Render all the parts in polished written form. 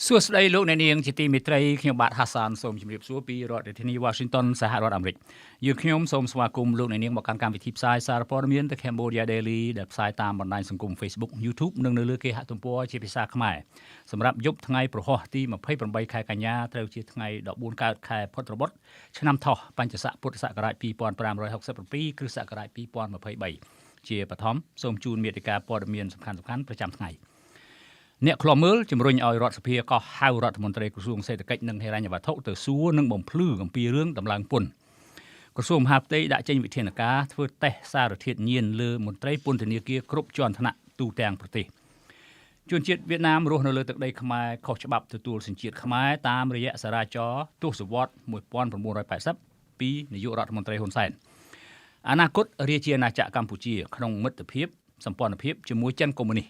សួស្តីលោកអ្នកនាងជាទីមេត្រីខ្ញុំបាទហាសានសូមជម្រាបសួរពីរដ្ឋធានី Washington សហរដ្ឋអាមេរិកយើងខ្ញុំសូមស្វាគមន៍លោកអ្នកនាងមកកាន់កម្មវិធីផ្សាយសារព័ត៌មាន The Cambodia Daily ដែលផ្សាយតាមបណ្ដាញសង្គម Facebook YouTube និងនៅលើគេហទំព័រជាភាសាខ្មែរសម្រាប់យប់ថ្ងៃប្រហ័សទី28ខែកញ្ញាត្រូវជាថ្ងៃ14កើតខែផុតរបត់ឆ្នាំថោះបัญចស័កពុទ្ធសករាជ2567គ្រិស្តសករាជ2023ជាបឋមសូមជូនមេតិការព័ត៌មានសំខាន់ៗប្រចាំថ្ងៃអ្នកខ្លំមើលជំរុញឲ្យរដ្ឋសភាកោះហៅរដ្ឋមន្ត្រីក្រសួងសេដ្ឋកិច្ចនិងហិរញ្ញវត្ថុទៅសួរនិងបំភ្លឺអំពីរឿងដំឡើងពន្ធក្រសួងមហាផ្ទៃដាក់ចេញវិធានការធ្វើតេស្តសារធាតុញៀនលើមន្ត្រីពន្ធនាគារគ្រប់ជាន់ថ្នាក់ទូទាំងប្រទេសជនជាតិវៀតណាមរស់នៅលើទឹកដីខ្មែរខុសច្បាប់ទទួលសញ្ជាតិខ្មែរតាមរយៈសារាចរទសវត្ស1980ពីនាយករដ្ឋមន្ត្រីហ៊ុនសែនអនាគតរាជាណាចក្រកម្ពុជាក្នុងមិត្តភាពសម្ព័ន្ធភាពជាមួយចិនកុម្មុយនីស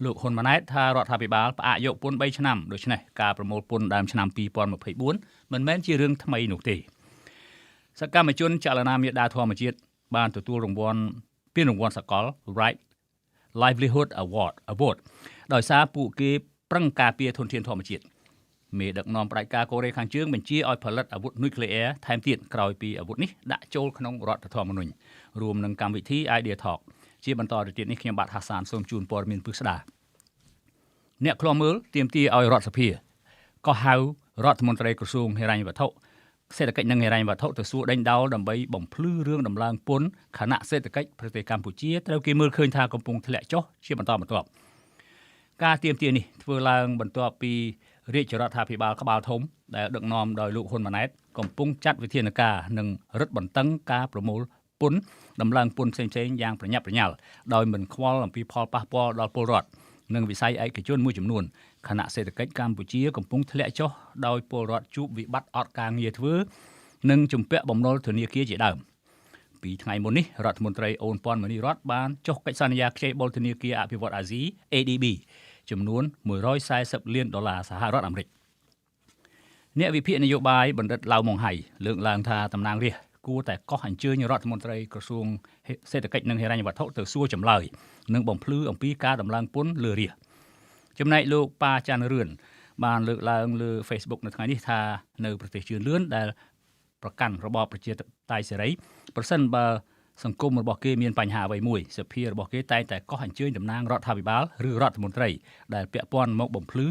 លោកហ៊ុនម៉ាណែតថារដ្ឋាភិបាលផ្អាកយកពន្ធ3ឆ្នាំដូច្នេះការប្រមូលពន្ធដើមឆ្នាំ2024មិនមែនជារឿងថ្មីនោះទេសកម្មជនចលនាមេដាធម្មជាតិបានទទួលរង្វាន់ពានរង្វាន់សកល Livelihood Award ដោយសារពួកគេប្រឹងការពារធនធានធម្មជាតិមេដឹកនាំផ្ដាច់ការកូរ៉េខាងជើងបញ្ជាឲ្យផលិតអាវុធនុយក្លេអ៊ែរថែមទៀតក្រោយពីអាវុធនេះដាក់ចូលក្នុងរដ្ឋធម្មនុញ្ញរួមនឹងកម្មវិធី Idea Talkជាបន្តទៅទៀតនេះខ្ញុំបាទហាសានសូមជូនព័ត៌មានពិស្ដាអ្នកខ្លំមើលទាមទារឲ្យរដ្ឋសភាក៏ហៅរដ្ឋមន្ត្រីក្រសួងហិរញ្ញវត្ថុសេដ្ឋកិច្ចនិងហិរញ្ញវត្ថុទៅសួរដេញដោលដើម្បីបំភ្លឺរឿងដំឡើងពន្ធខណៈសេដ្ឋកិច្ចប្រទេសកម្ពុជាត្រូវគេមើលឃើញថាកំពុងធ្លាក់ចុះជាបន្តបន្ទាប់ការទាមទារនេះធ្វើឡើងបន្ទាប់ពីរាជរដ្ឋាភិបាលក្បាលធំដែលដឹកនាំដោយលោកហ៊ុនម៉ាណែតកំពុងចាត់វិធានការនិងរឹតបន្តឹងការប្រមូលពន្ធដំឡើងពន្ធផ្សេងៗយ៉ាងប្រញាប់ប្រញាល់ដោយមិនខ្វល់អំពីផលប៉ះពាល់ដល់ពលរដ្ឋនិងវិស័យឯកជនមួយចំនួនខណៈសេដ្ឋកិច្ចកម្ពុជាកំពុងធ្លាក់ចុះដោយពលរដ្ឋជួបវិបត្តិអត់ការងារធ្វើនិងជំពាក់បំណុលធនាគារជាដើមពីថ្ងៃមុននេះរដ្ឋមន្ត្រីអូនពាន់មនីរតបានចុះកិច្ចសន្យាខ្ចីបុលធនាគារអភិវឌ្ឍអាស៊ី ADB ចំនួន$140 លានសហរដ្ឋអាមេរិកអ្នកវិភាគនយោបាយបណ្ឌិតឡៅម៉ុងហៃលើកឡើងថាតំណាងរាស្ត្រគួរតែកោះអញ្ជើញរដ្ឋមន្ត្រីក្រសួងសេដ្ឋកិច្ចនិងហិរញ្ញវត្ថុទៅសួរចម្លើយនិងបំភ្លឺអំពីការដំឡើងពន្ធលើរាស្ត្រចំណែកលោកប៉ាច័ន្ទរឿនបានលើកឡើងលើ Facebook នៅថ្ងៃនេះថានៅប្រទេសជឿនលឿនដែលប្រកាន់របបប្រជាធិបតេយ្យសេរីប្រសិនបើសង្គមរបស់គេមានបញ្ហាអ្វីមួយសភារបស់គេតែងតែកោះអញ្ជើញតំណាងរដ្ឋាភិបាលឬរដ្ឋមន្ត្រីដែលពាក់ព័ន្ធមកបំភ្លឺ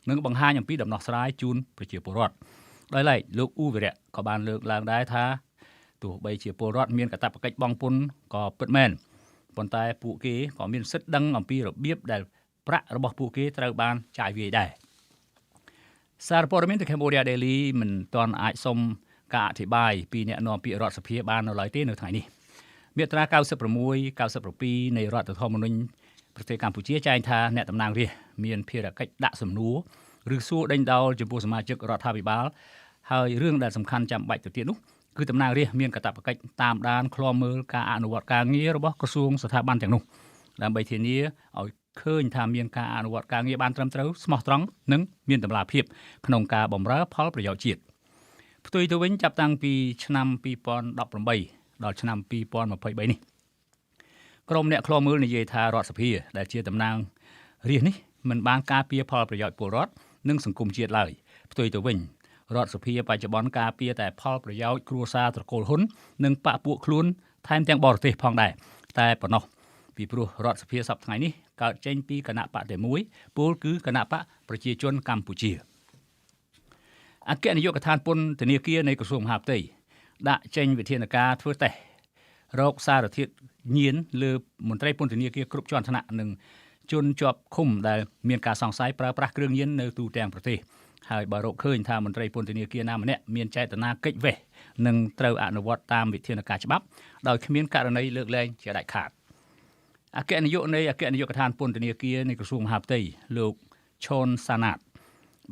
និងបង្ហាញអំពីដំណោះស្រាយជូនប្រជាពលរដ្ឋដោយឡែកលោកអ៊ូវីរៈក៏បានលើកឡើងដែរថាទោះបីជាពលរដ្ឋមានកាតព្វកិច្ចបង់ពន្ធក៏ពិតមែនប៉ុន្តែពួកគេក៏មានសិទ្ធិដឹងអំពីរបៀបដែលប្រាក់របស់ពួកគេត្រូវបានចាយវាយដែរសារព័ត៌មាន The Cambodia Daily មិនទាន់អាចសុំការអធិប្បាយពីអ្នកនាំពាក្យរដ្ឋសភាបាននៅឡើយទេនៅថ្ងៃនេះមាត្រា96 97នៃរដ្ឋធម្មនុញ្ញប្រទេសកម្ពុជាចែងថាអ្នកតំណាងរាស្ត្រមានភារកិច្ចដាក់សំណួរឬសួរដេញដោលចំពោះសមាជិករដ្ឋាភិបាលហើយរឿងដែលសំខាន់ចាំបាច់ទៅទៀតនោះគឺតំណាងរាស្ត្រមានកាតព្វកិច្ចតាមដានឃ្លាំមើលការអនុវត្តការងាររបស់ក្រសួងស្ថាប័នទាំងនោះដើម្បីធានាឲ្យឃើញថាមានការអនុវត្តការងារបានត្រឹមត្រូវស្មោះត្រង់និងមានតម្លាភាពក្នុងការបម្រើផលប្រយោជន៍ជាតិផ្ទុយទៅវិញចាប់តាំងពីឆ្នាំ2018ដល់ឆ្នាំ2023នេះក្រុមអ្នកឃ្លាំមើលនិយាយថារដ្ឋសភាដែលជាតំណាងរាស្ត្រនេះមិនបានការពារផលប្រយោជន៍ពលរដ្ឋនិងសង្គមជាតិឡើយផ្ទុយទៅវិញរដ្ឋសភាបច្ចុប្បន្នការពារតែផលប្រយោជន៍គ្រួសារត្រកូលហ៊ុននិងបកពួកខ្លួនថែមទាំងបរទេសផងដែរតែប៉ុណ្ណោះពីព្រោះរដ្ឋសភាសប្តាហ៍ថ្ងៃនេះកើតចេញពីគណៈបកតែមួយពោលគឺគណៈបកប្រជាជនកម្ពុជាអគ្គនាយកដ្ឋានពន្ធនាគារនៃក្រសួងមហាផ្ទៃដាក់ចេញវិធានការធ្វើតេស្តរោគសារធាតុញៀនលើមន្ត្រីពន្ធនាគារគ្រប់ជាន់ថ្នាក់និងជនជាប់ឃុំដែលមានការសង្ស័យប្រើប្រាស់គ្រឿងញៀននៅទូទាំងប្រទេសហើយបើរកឃើញថាមន្ត្រីពន្ធនាគារណាម្នាក់មានចេតនាកិច្ចវេះនិងត្រូវអនុវត្តតាមវិធានការច្បាប់ដោយគ្មានករណីលើកលែងជាដាច់ខាតអគ្គនាយកនៃអគ្គនាយកដ្ឋានពន្ធនាគារនៃក្រសួងមហាផ្ទៃលោកឈុនសាណាត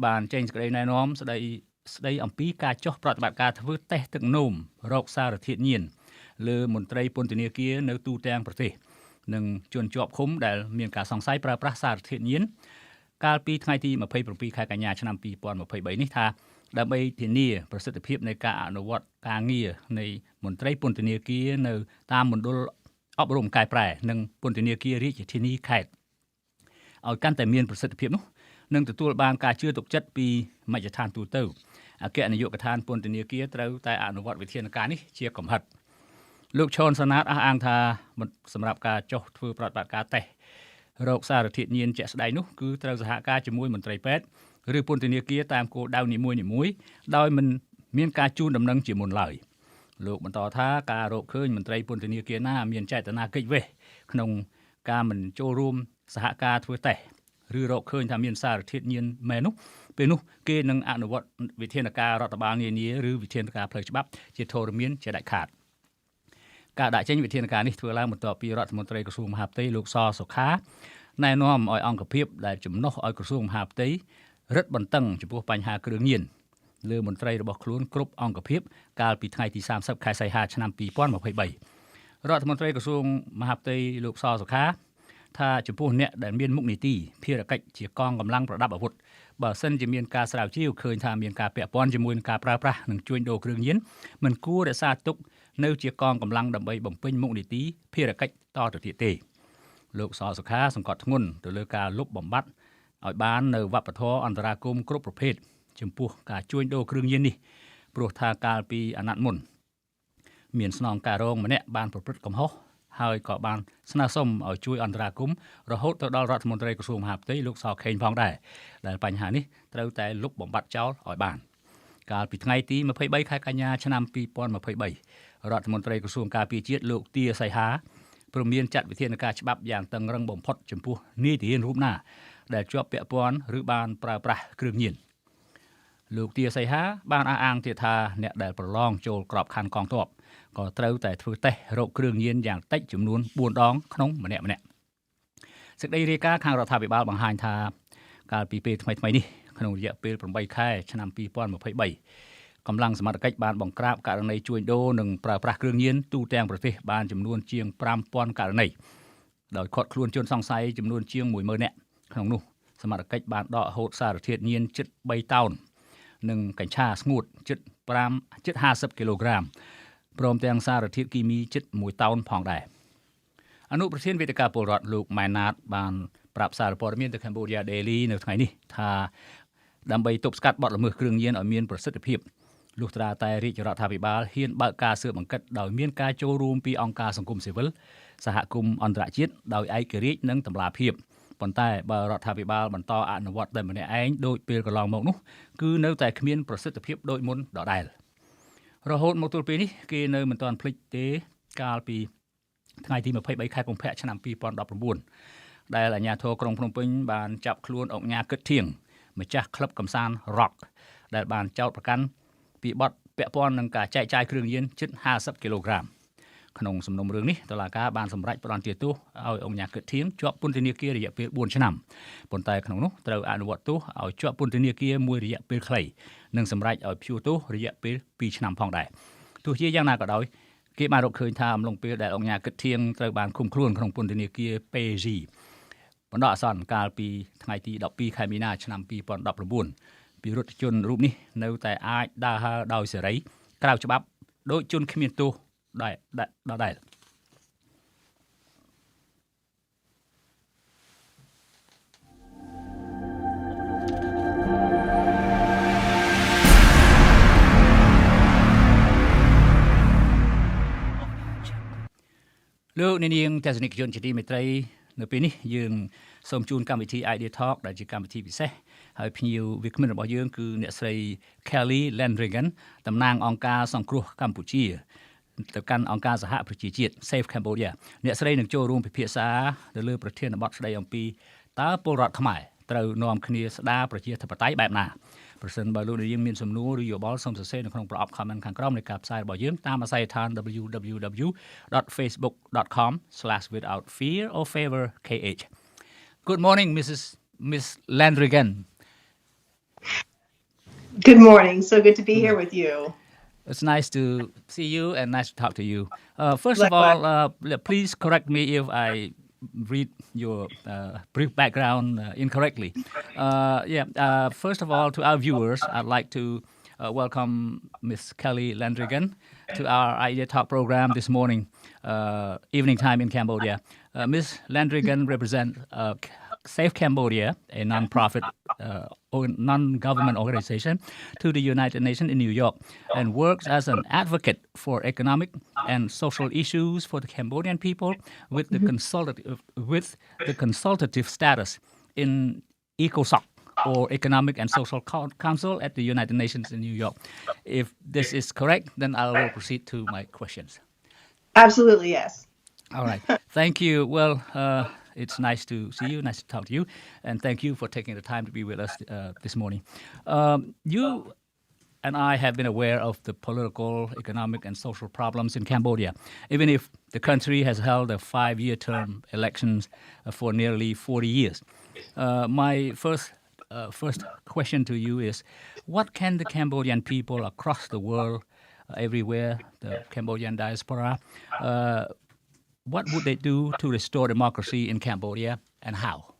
បានចេញសេចក្តីណែនាំស្តីអំពីការចុះប្រតិបត្តិការធ្វើតេស្តទឹកនោមរោគសារធាតុញៀនលើមន្ត្រីពន្ធនាគារនៅទូទាំងប្រទេសនិងជនជាប់ឃុំដែលមានការសង្ស័យប្រើប្រាស់សារធាតុញៀនកាលពីថ្ងៃទី27ខែកញ្ញាឆ្នាំ2023នេះថាដើម្បីធានាប្រសិទ្ធភាពនៃការអនុវត្តការងារនៃមន្ត្រីពន្ធនាគារនៅតាមមណ្ឌលអប់រំកែប្រែនិងពន្ធនាគាររាជធានីខេត្តឲ្យកាន់តែមានប្រសិទ្ធភាពនោះ នឹងទទួលបានការជឿទុកចិត្តពីមជ្ឈដ្ឋានទូទៅអគ្គនាយកដ្ឋានពន្ធនាគារត្រូវតែអនុវត្តវិធានការនេះជាកំហិតលោកឈុនសាណាតអះអាងថាសម្រាប់ការចុះធ្វើប្រតិបត្តិការតេស្តរោគសារធាតុញៀនជាក់ស្ដែងនោះគឺត្រូវសហការជាមួយមន្ត្រីពេទ្យឬពន្ធនាគារតាមគោលដៅនីមួយៗដោយមិនមានការជូនដំណឹងជាមុនឡើយលោកបន្តថាការរកឃើញមន្ត្រីពន្ធនាគារណាមានចេតនាគេចវេះក្នុងការមិនចូលរួមសហការធ្វើតេស្តឬរកឃើញថាមានសារធាតុញៀនមែននោះពេលនោះគេនឹងអនុវត្តវិធានការរដ្ឋបាលនានាឬវិធានការផ្លូវច្បាប់ជាធរមានជាដាច់ខាតការដាក់ចេញវិធានការនេះធ្វើឡើងបន្ទាប់ពីរដ្ឋមន្ត្រីក្រសួងមហាផ្ទៃលោកសសុខាណែនាំឲ្យអង្គភាពដែលជំនួសឲ្យក្រសួងមហាផ្ទៃរឹតបន្តឹងចំពោះបញ្ហាគ្រឿងញៀនលើមន្ត្រីរបស់ខ្លួនគ្រប់អង្គភាពកាលពីថ្ងៃទី30ខែសីហាឆ្នាំ2023រដ្ឋមន្ត្រីក្រសួងមហាផ្ទៃលោកសសុខាថាចំពោះអ្នកដែលមានមុខនីតិភារកិច្ចជាកងកម្លាំងប្រដាប់អាវុធបើសិនជាមានការស្រាវជ្រាវឃើញថាមានការពាក់ព័ន្ធជាមួយនឹងការប្រើប្រាស់និងជួញដូរគ្រឿងញៀនមិនគួររក្សាទុកនៅជាកងកម្លាំងដើម្បីបំពេញមុខនីតិភារកិច្ចតទៅទៀតទេលោកសសុខាសង្កត់ធ្ងន់ទៅលើការលុបបំបាត់ឲ្យបាននៅវប្បធម៌អន្តរាគមគ្រប់ប្រភេទចំពោះការជួញដូរគ្រឿងញៀននេះព្រោះថាកាលពីអាណត្តិមុនមានស្នងការរងម្នាក់បានប្រព្រឹត្តកំហុសហើយក៏បានស្នើសុំឲ្យជួយអន្តរាគមន៍រហូតទៅដល់រដ្ឋមន្ត្រីក្រសួងមហាផ្ទៃលោកសខេងផងដែរដែលបញ្ហានេះត្រូវតែលុបបំបាត់ចោលឲ្យបានកាលពីថ្ងៃទី23ខែកញ្ញាឆ្នាំ2023រដ្ឋមន្ត្រីក្រសួងការពារជាតិលោកទាសីហាព្រមមានចាត់វិធានការច្បាប់យ៉ាងតឹងរ៉ឹងបំផុតចំពោះនាយទាហានរូបណាដែលជាប់ពាក់ព័ន្ធឬបានប្រើប្រាស់គ្រឿងញៀនលោកទាសីហាបានអះអាងទៀតថាអ្នកដែលប្រឡងចូលក្របខ័ណ្ឌកងទ័ពក៏ត្រូវតែធ្វើតេស្តរោគគ្រឿងញៀនយ៉ាងតិចចំនួន4ដងក្នុងម្នាក់សេចក្តីរាយការណ៍ខាងរដ្ឋាភិបាលបង្ហាញថាកាលពីពេលថ្មីៗនេះក្នុងរយៈពេល8ខែឆ្នាំ2023កម្លាំងសមត្ថកិច្ចបានបង្ក្រាបករណីជួញដូរនិងប្រើប្រាស់គ្រឿងញៀនទូទាំងប្រទេសបានចំនួនជាង 5000 ករណីដោយឃាត់ខ្លួនជនសង្ស័យចំនួនជាង 10000 នាក់ក្នុងនោះសមត្ថកិច្ចបានដកហូតសារធាតុញៀនជិត3តោននិងកញ្ឆាស្ងួតជិត50គីឡូក្រាមព្រមទាំងសារធាតុគីមីជិត1តោនផងដែរអនុប្រធានវេទិកាពលរដ្ឋលោកម៉ែនណាតបានប្រាប់សារព័ត៌មានទៅ Cambodia Daily នៅថ្ងៃនេះថាដើម្បីទប់ស្កាត់បទល្មើសគ្រឿងញៀនឲ្យមានប្រសិទ្ធភាពលុះត្រាតែរាជរដ្ឋាភិបាលហ៊ានបើកការស៊ើបអង្កេតដោយមានការចូលរួមពីអង្គការសង្គមស៊ីវិលសហគមន៍អន្តរជាតិដោយឯករាជ្យនិងតម្លាភាពប៉ុន្តែបើរដ្ឋាភិបាលបន្តអនុវត្តតែម្នាក់ឯងដោយពេលកន្លងមកនោះគឺនៅតែគ្មានប្រសិទ្ធភាពដូចមុនដដែលរហូតមកទល់ពេលនេះគេនៅមិនទាន់ភ្លេចទេកាលពីថ្ងៃទី23ខែកុម្ភៈឆ្នាំ2019ដែលអាជ្ញាធរក្រុងភ្នំពេញបានចាប់ខ្លួនអង្គញាគិតធៀងម្ចាស់ក្លឹបកំសាន្ត Rock ដែលបានចោទប្រកាន់ពីបទពាក់ព័ន្ធនឹងការចែកចាយគ្រឿងញៀនជិត50គីឡូក្រាមក្នុងសំណុំរឿងនេះតុលាការបានសម្រេចផ្តន្ទាទោសឲ្យអង្គញាគិតធៀងជាប់ពន្ធនាគាររយៈពេល4ឆ្នាំប៉ុន្តែក្នុងនោះត្រូវអនុវត្តទោសឲ្យជាប់ពន្ធនាគារមួយរយៈពេលខ្លីនិងសម្រេចឲ្យព្យួរទោសរយៈពេល2ឆ្នាំផងដែរទោះជាយ៉ាងណាក៏ដោយគេបានរកឃើញថាអំឡុងពេលដែលអង្គញាគិតធៀងត្រូវបានឃុំខ្លួនក្នុងពន្ធនាគារ PG បណ្ដោះអាសន្នកាលពីថ្ងៃទី12ខែមីនាឆ្នាំ2019ពិរុទ្ធជនរូបនេះនៅតែអាចដើរហើរដោយសេរីក្រៅច្បាប់ដោយជនគ្មានទោសដែរលោកនាងទស្សនិកជនជាទីមេត្រីនៅពេលនេះយើងសូមជូនកម្មវិធី Idea Talk ដែលជាកម្មវិធីពិសេសហើយភ្ញៀវវាគ្មិនរបស់យើងគឺអ្នកស្រី Kelly Landrigan តំណាងអង្គការសង្គ្រោះកម្ពុជាទៅកាន់អង្គការសហប្រជាជាតិ Save Cambodia អ្នកស្រីនឹងចូលរួមពិភាក្សាទៅលើប្រធានបទស្ដីអំពីតើពលរដ្ឋខ្មែរត្រូវនាំគ្នាស្ដារប្រជាធិបតេយ្យបែបណាប្រសិនបើលោកនាងមានសំណួរឬយោបល់សូមសរសេរនៅក្នុងប្រអប់ comment ខាងក្រោមនៃការផ្សាយរបស់យើងតាមអាស័យដ្ឋាន www.facebook.com/withoutfearorfavorkh Good morning Miss Landrigan Good morning so good to be here with you It's nice to see you and nice to talk to you First of all please correct me if I read your brief background incorrectly. First of all, to our viewers, I'd like to welcome Miss Kelly Landrigan to our Idea Talk program this morning, evening time in Cambodia. Miss Landrigan represents Save Cambodia, a non-profit or non-government organization, to the United Nations in New York, and works as an advocate for economic and social issues for the Cambodian people with the consultative status in ECOSOC, or Economic and Social Council at the United Nations in New York. If this is correct, then I will proceed to my questions. Absolutely, yes. All right. Thank you. Well, it's nice to see you, nice to talk to you, and thank you for taking the time to be with us this morning. You and I have been aware of the political, economic, and social problems in Cambodia, even if the country has held a 5-year term elections for nearly 40 years. My first question to you is, what can the Cambodian people across the world, everywhere, the Cambodian diaspora, what would they do to restore democracy in Cambodia, and how?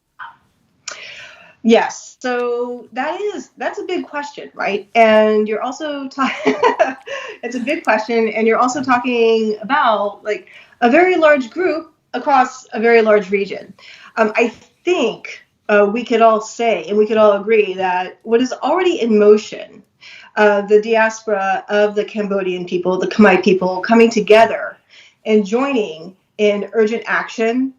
Yes, so that's a big question, right? And you're also talking, it's a big question, and you're also talking about like a very large group across a very large region. I think we could all say, and we could all agree, that what is already in motion, the diaspora of the Cambodian people, the Khmer people, coming together and joining in urgent action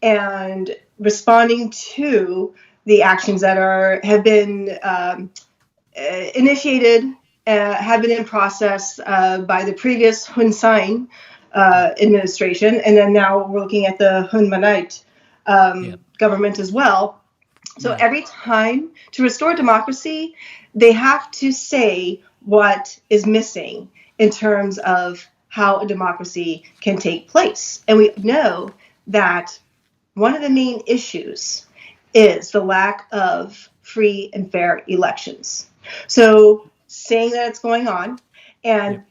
and responding to the actions that have been initiated, have been in process by the previous Hun Sen administration, and then now we're looking at the Hun Manite government as well. So every time to restore democracy, they have to say what is missing in terms of how a democracy can take place. And we know that one of the main issues is the lack of free and fair elections. So saying that it's going on, and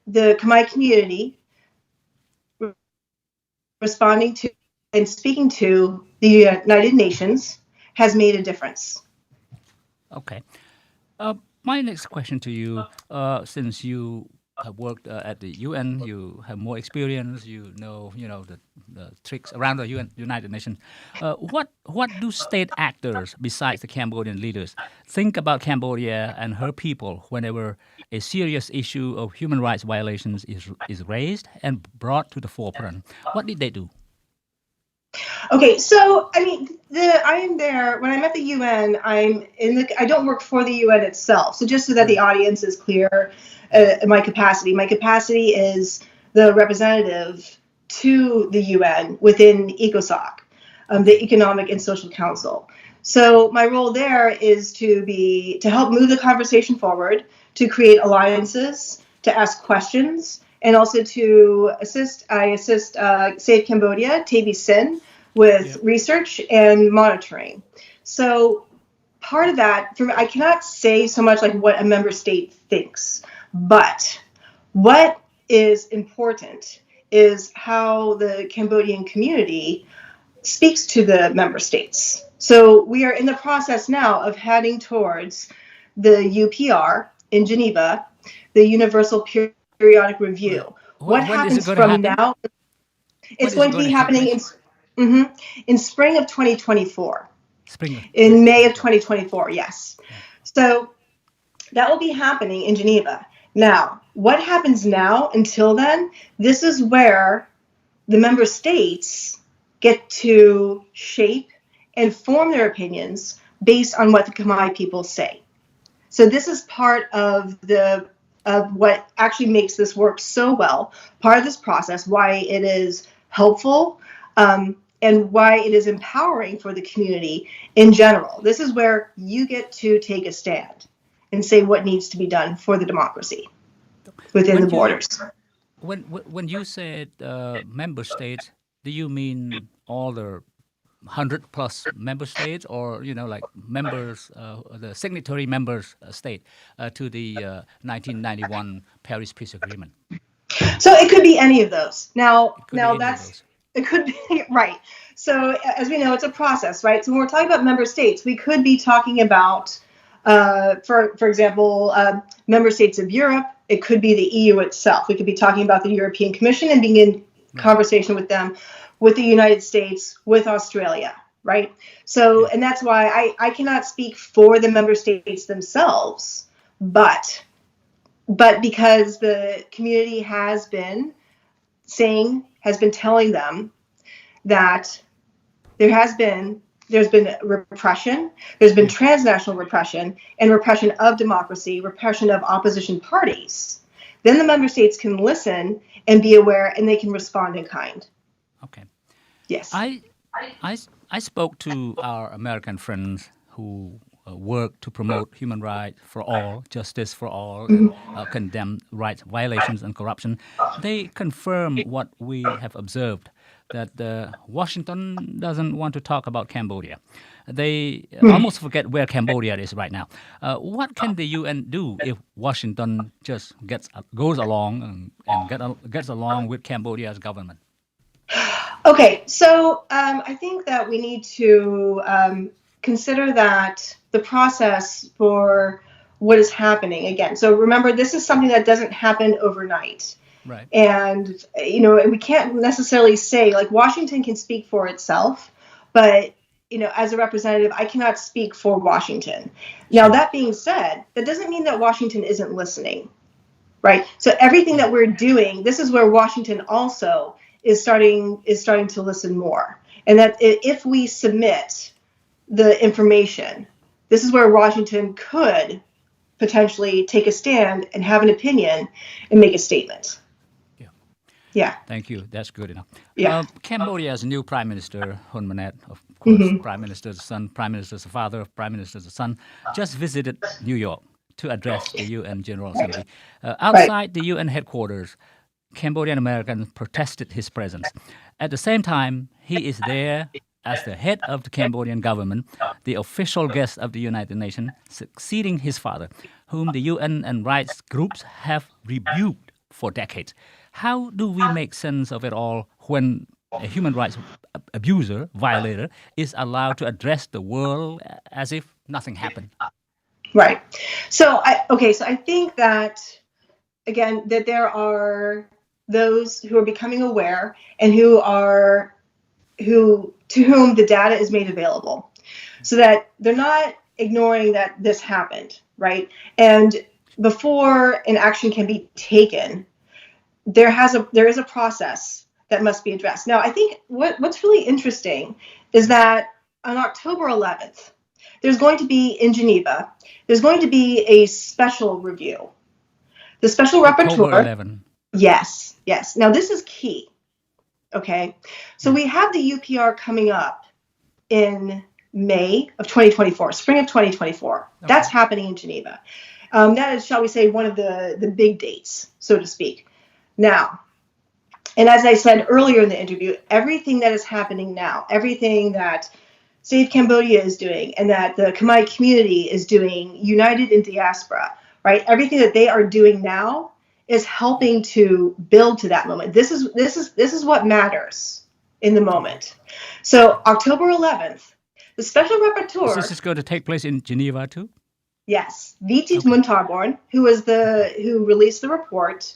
the Khmer community responding to and speaking to the United Nations has made a difference. Okay. My next question to you, since you have worked at the UN, you have more experience, you know the tricks around the United Nations. What do state actors besides the Cambodian leaders think about Cambodia and her people whenever a serious issue of human rights violations is raised and brought to the forefront? What did they do? Okay, so I mean, I am there when I'm at the UN. I don't work for the UN itself. So just so that the audience is clear, my capacity is the representative to the UN within ECOSOC, the Economic and Social Council. So my role there is to help move the conversation forward, to create alliances, to ask questions, and also to assist. I assist Save Cambodia, Taby Sin, with research and monitoring. So part of that, I cannot say so much like what a member state thinks, but what is important is how the Cambodian community speaks to the member states. So we are in the process now of heading towards the UPR in Geneva, the Universal Periodic Review. What happens from now? It's going to be happening in spring of 2024. In May of 2024, yes. So that will be happening in Geneva. Now, what happens now until then? This is where the member states get to shape and form their opinions based on what the Khmer people say. So this is part of what actually makes this work so well, part of this process, why it is helpful, and why it is empowering for the community in general. This is where you get to take a stand and say what needs to be done for the democracy within the borders. When you said member states, do you mean all the 100 plus member states, or like members, the signatory members state to the 1991 Paris Peace Agreement? So it could be any of those. It could be, right. So as we know, it's a process, right? So when we're talking about member states, we could be talking about, for example, member states of Europe. It could be the EU itself. We could be talking about the European Commission and being in conversation with them, with the United States, with Australia. right? So, and that's why I cannot speak for the member states themselves, but because the community has been telling them that there's been repression, there's been transnational repression, and repression of democracy, repression of opposition parties, then the member states can listen and be aware, and they can respond in kind. Okay. Yes. I spoke to our American friends who work to promote human rights for all, justice for all, and condemn rights violations and corruption. They confirm what we have observed, that Washington doesn't want to talk about Cambodia. They almost forget where Cambodia is right now. What can the UN do if Washington just goes along and gets along with Cambodia's government? Okay, so I think that we need to consider that the process for what is happening again. So remember, this is something that doesn't happen overnight. Right. And, we can't necessarily say, like, Washington can speak for itself, but, as a representative, I cannot speak for Washington. Now, that being said, that doesn't mean that Washington isn't listening, right? So everything that we're doing, this is where Washington also is starting to listen more. And that if we submit the information, this is where Washington could potentially take a stand and have an opinion and make a statement. Yeah. Thank you. That's good enough. Yeah. Cambodia's new Prime Minister, Hun Manet, of course, Prime Minister's son, Prime Minister's father, Prime Minister's son, just visited New York to address the UN General Assembly. Outside the UN headquarters, Cambodian Americans protested his presence. At the same time, he is there as the head of the Cambodian government, the official guest of the United Nations, succeeding his father, whom the UN and rights groups have rebuked for decades. How do we make sense of it all when a human rights abuser, violator, is allowed to address the world as if nothing happened? Right. So I think that, again, that there are those who are becoming aware and to whom the data is made available, so that they're not ignoring that this happened, right? And before an action can be taken, there is a process that must be addressed. Now, I think what's really interesting is that on October 11th, there's going to be in Geneva, there's going to be a special review. The special rapporteur. October 11. Yes. Now, this is key. Okay. So we have the UPR coming up in May of 2024, spring of 2024. Okay. That's happening in Geneva. That is, shall we say, one of the big dates, so to speak. Now, and as I said earlier in the interview, everything that is happening now, everything that Save Cambodia is doing and that the Khmer community is doing, United in Diaspora, right? Everything that they are doing now is helping to build to that moment. This is what matters in the moment. So October 11th, the special rapporteur. Is this going to take place in Geneva too? Yes, Vitit Muntarborn, who released the report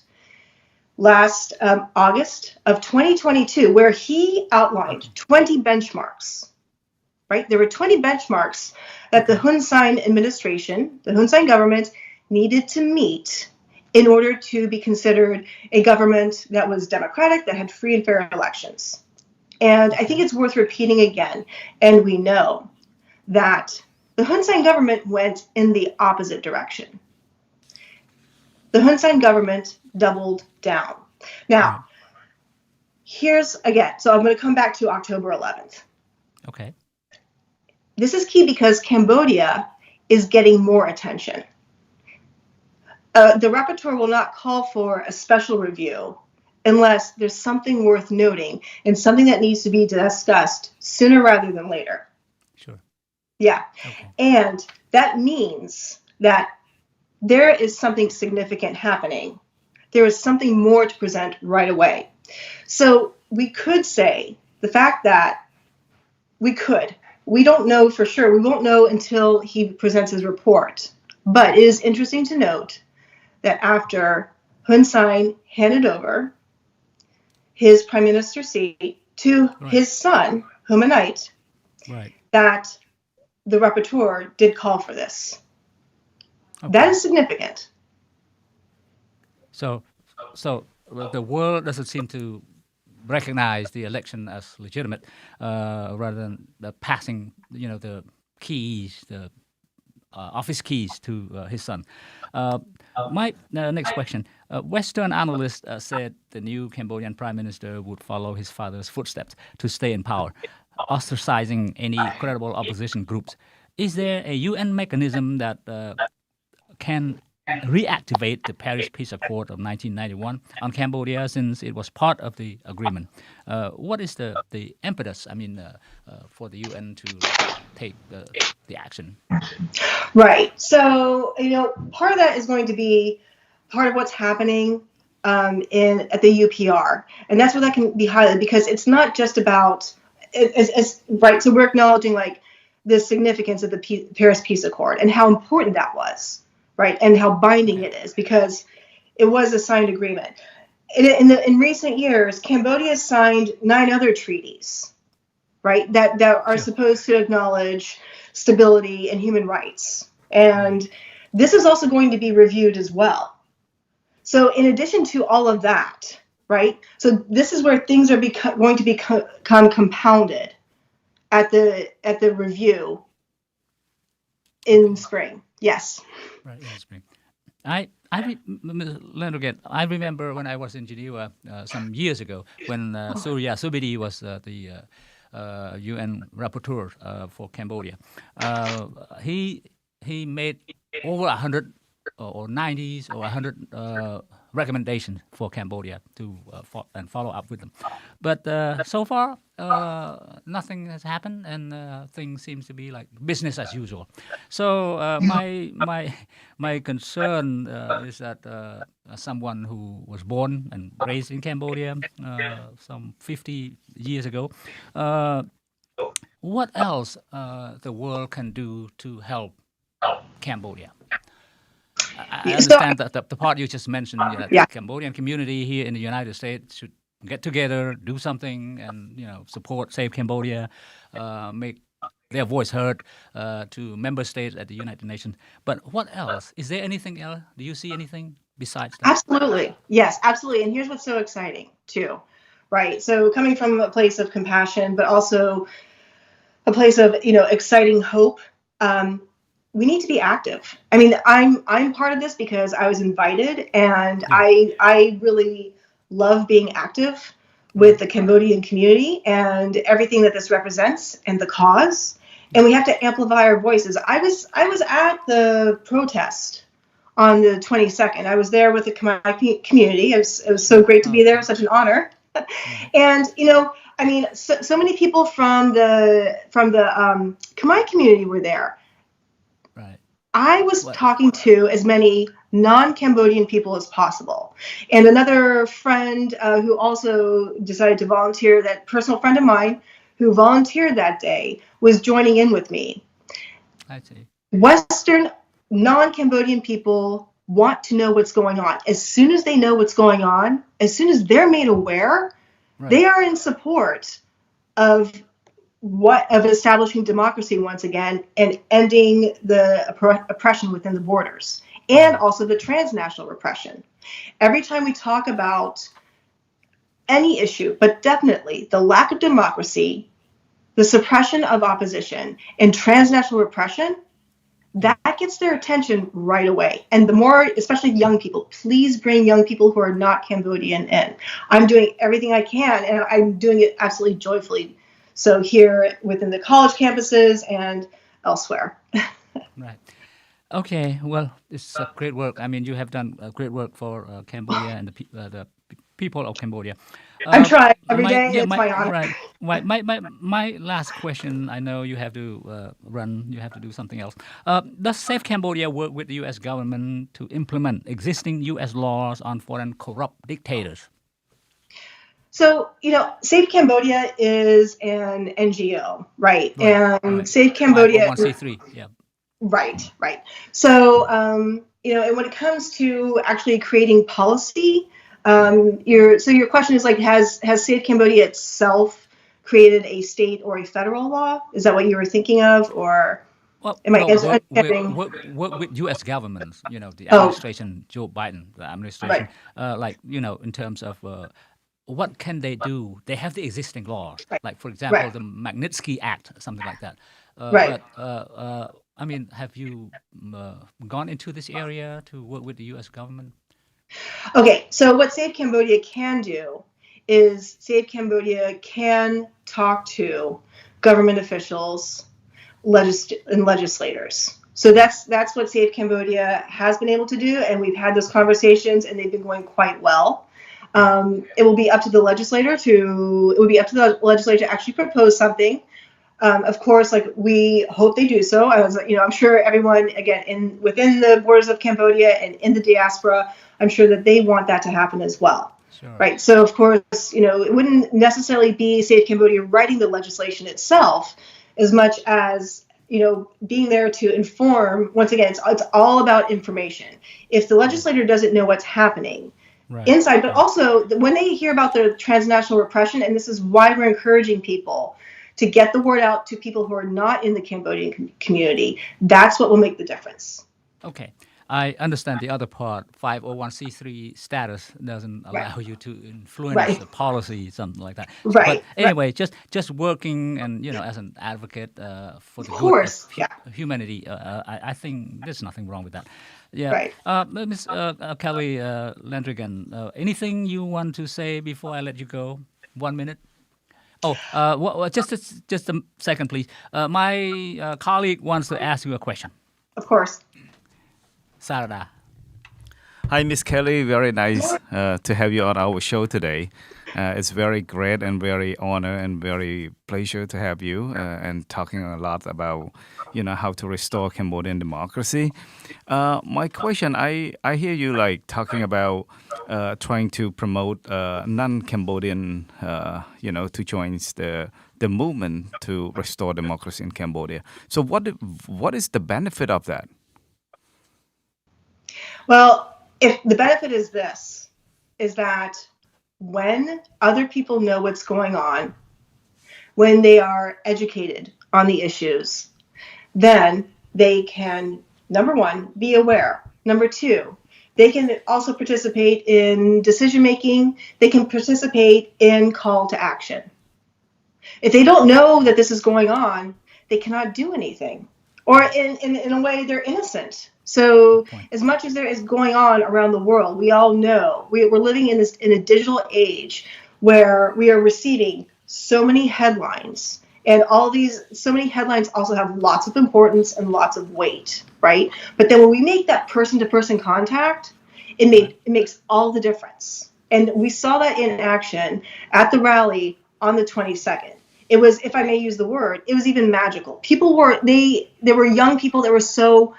last August of 2022, where he outlined 20 benchmarks, right? There were 20 benchmarks that the Hun Sen administration, the Hun Sen government, needed to meet in order to be considered a government that was democratic, that had free and fair elections. And I think it's worth repeating again. And we know that the Hun Sen government went in the opposite direction. The Hun Sen government doubled down. Now, here's again, so I'm going to come back to October 11th. Okay. This is key because Cambodia is getting more attention. The rapporteur will not call for a special review unless there's something worth noting and something that needs to be discussed sooner rather than later. Sure. Yeah. Okay. And that means that there is something significant happening. There is something more to present right away. So we could say the fact that we don't know for sure. We won't know until he presents his report. But it is interesting to note that after Hun Sen handed over his prime minister seat to his son, Hun Manet, Right. that the rapporteur did call for this. Okay. That is significant. So the world doesn't seem to recognize the election as legitimate, rather than the passing, the keys, the office keys to his son. My next question. Western analysts said the new Cambodian prime minister would follow his father's footsteps to stay in power, ostracizing any credible opposition groups. Is there a UN mechanism that can reactivate the Paris Peace Accord of 1991 on Cambodia, since it was part of the agreement? What is the impetus, for the UN to take the action? Right. So, part of that is going to be part of what's happening at the UPR. And that's where that can be highlighted, because it's not just about, right, so we're acknowledging the significance of the Paris Peace Accord and how important that was, right, and how binding it is, because it was a signed agreement. In recent years, Cambodia has signed 9 other treaties, right, that are supposed to acknowledge stability and human rights. And this is also going to be reviewed as well. So in addition to all of that, right, so this is where things are going to become compounded at the review in spring. Yes. Right, in spring. I remember when I was in Geneva some years ago, when Surya Subedi was the UN rapporteur for Cambodia. He made over 100 or 90s or 100 recommendations for Cambodia to follow up with them. But so far, nothing has happened, and things seems to be like business as usual. So my concern is that someone who was born and raised in Cambodia some 50 years ago, what else the world can do to help Cambodia? I understand that the part you just mentioned, the Cambodian community here in the United States should get together, do something, and support Save Cambodia, make their voice heard to member states at the United Nations. But what else? Is there anything else? Do you see anything besides that? Absolutely. Yes, absolutely. And here's what's so exciting too, right? So coming from a place of compassion, but also a place of exciting hope. We need to be active. I mean, I'm part of this because I was invited, and I really love being active with the Cambodian community and everything that this represents and the cause. And we have to amplify our voices. I was at the protest on the 22nd. I was there with the Khmer community. It was so great to be there. Such an honor. And so many people from the Khmer community were there. Right. I was talking to as many non-Cambodian people as possible. And another friend who also decided to volunteer, that personal friend of mine who volunteered that day, was joining in with me. I see. Western non-Cambodian people want to know what's going on. As soon as they know what's going on, as soon as they're made aware, they are in support of establishing democracy once again and ending the oppression within the borders, and also the transnational repression. Every time we talk about any issue, but definitely the lack of democracy, the suppression of opposition, and transnational repression, that gets their attention right away. And the more, especially young people, please bring young people who are not Cambodian in. I'm doing everything I can, and I'm doing it absolutely joyfully. So here within the college campuses and elsewhere. Right. Okay. Well, it's great work. I mean, you have done great work for Cambodia and the people of Cambodia. I'm trying every day. It's my honor. Right. My last question. I know you have to run. You have to do something else. Does Save Cambodia work with the U.S. government to implement existing U.S. laws on foreign corrupt dictators? So, Save Cambodia is an NGO, right? And Save Cambodia... 501c3, yeah. Right. So, and when it comes to actually creating policy, your question is has Save Cambodia itself created a state or a federal law. Is that what you were thinking of, or Well, am I no, understanding? work with U.S. governments, the administration, Joe Biden, the administration, in terms of what can they do? They have the existing laws, like, for example, the Magnitsky Act, something like that. But, have you gone into this area to work with the U.S. government? Okay, so what Save Cambodia can do is Save Cambodia can talk to government officials and legislators. So that's what Save Cambodia has been able to do, and we've had those conversations, and they've been going quite well. It will be up to the legislature to actually propose something. Of course, we hope they do so. I'm sure everyone, again, within the borders of Cambodia and in the diaspora, I'm sure that they want that to happen as well. Sure. Right. So, of course, it wouldn't necessarily be Save Cambodia writing the legislation itself, as much as being there to inform. Once again, it's all about information. If the legislator doesn't know what's happening inside, but also when they hear about the transnational repression, and this is why we're encouraging people to get the word out to people who are not in the Cambodian community, that's what will make the difference. Okay. I understand the other part. 501c3 status doesn't allow you to influence the policy, something like that. But anyway, just working and as an advocate for the good of humanity, I think there's nothing wrong with that. Yeah. Ms. Kelly Landrigan, anything you want to say before I let you go? 1 minute. Just a second, please. My colleague wants to ask you a question. Of course. Sarada. Hi, Miss Kelly. Very nice to have you on our show today. It's very great and very honor and very pleasure to have you and talking a lot about, how to restore Cambodian democracy. My question, I hear you talking about trying to promote non-Cambodian, to join the movement to restore democracy in Cambodia. So what is the benefit of that? Well, if the benefit is that when other people know what's going on, when they are educated on the issues, then they can, number one, be aware. Number two, they can also participate in decision-making. They can participate in call to action. If they don't know that this is going on, they cannot do anything. Or in a way, they're innocent. So as much as there is going on around the world, we all know we're living in a digital age where we are receiving so many headlines, and so many headlines also have lots of importance and lots of weight, right? But then when we make that person-to-person contact, it makes all the difference. And we saw that in action at the rally on the 22nd. It was, if I may use the word, it was even magical. People there were young people that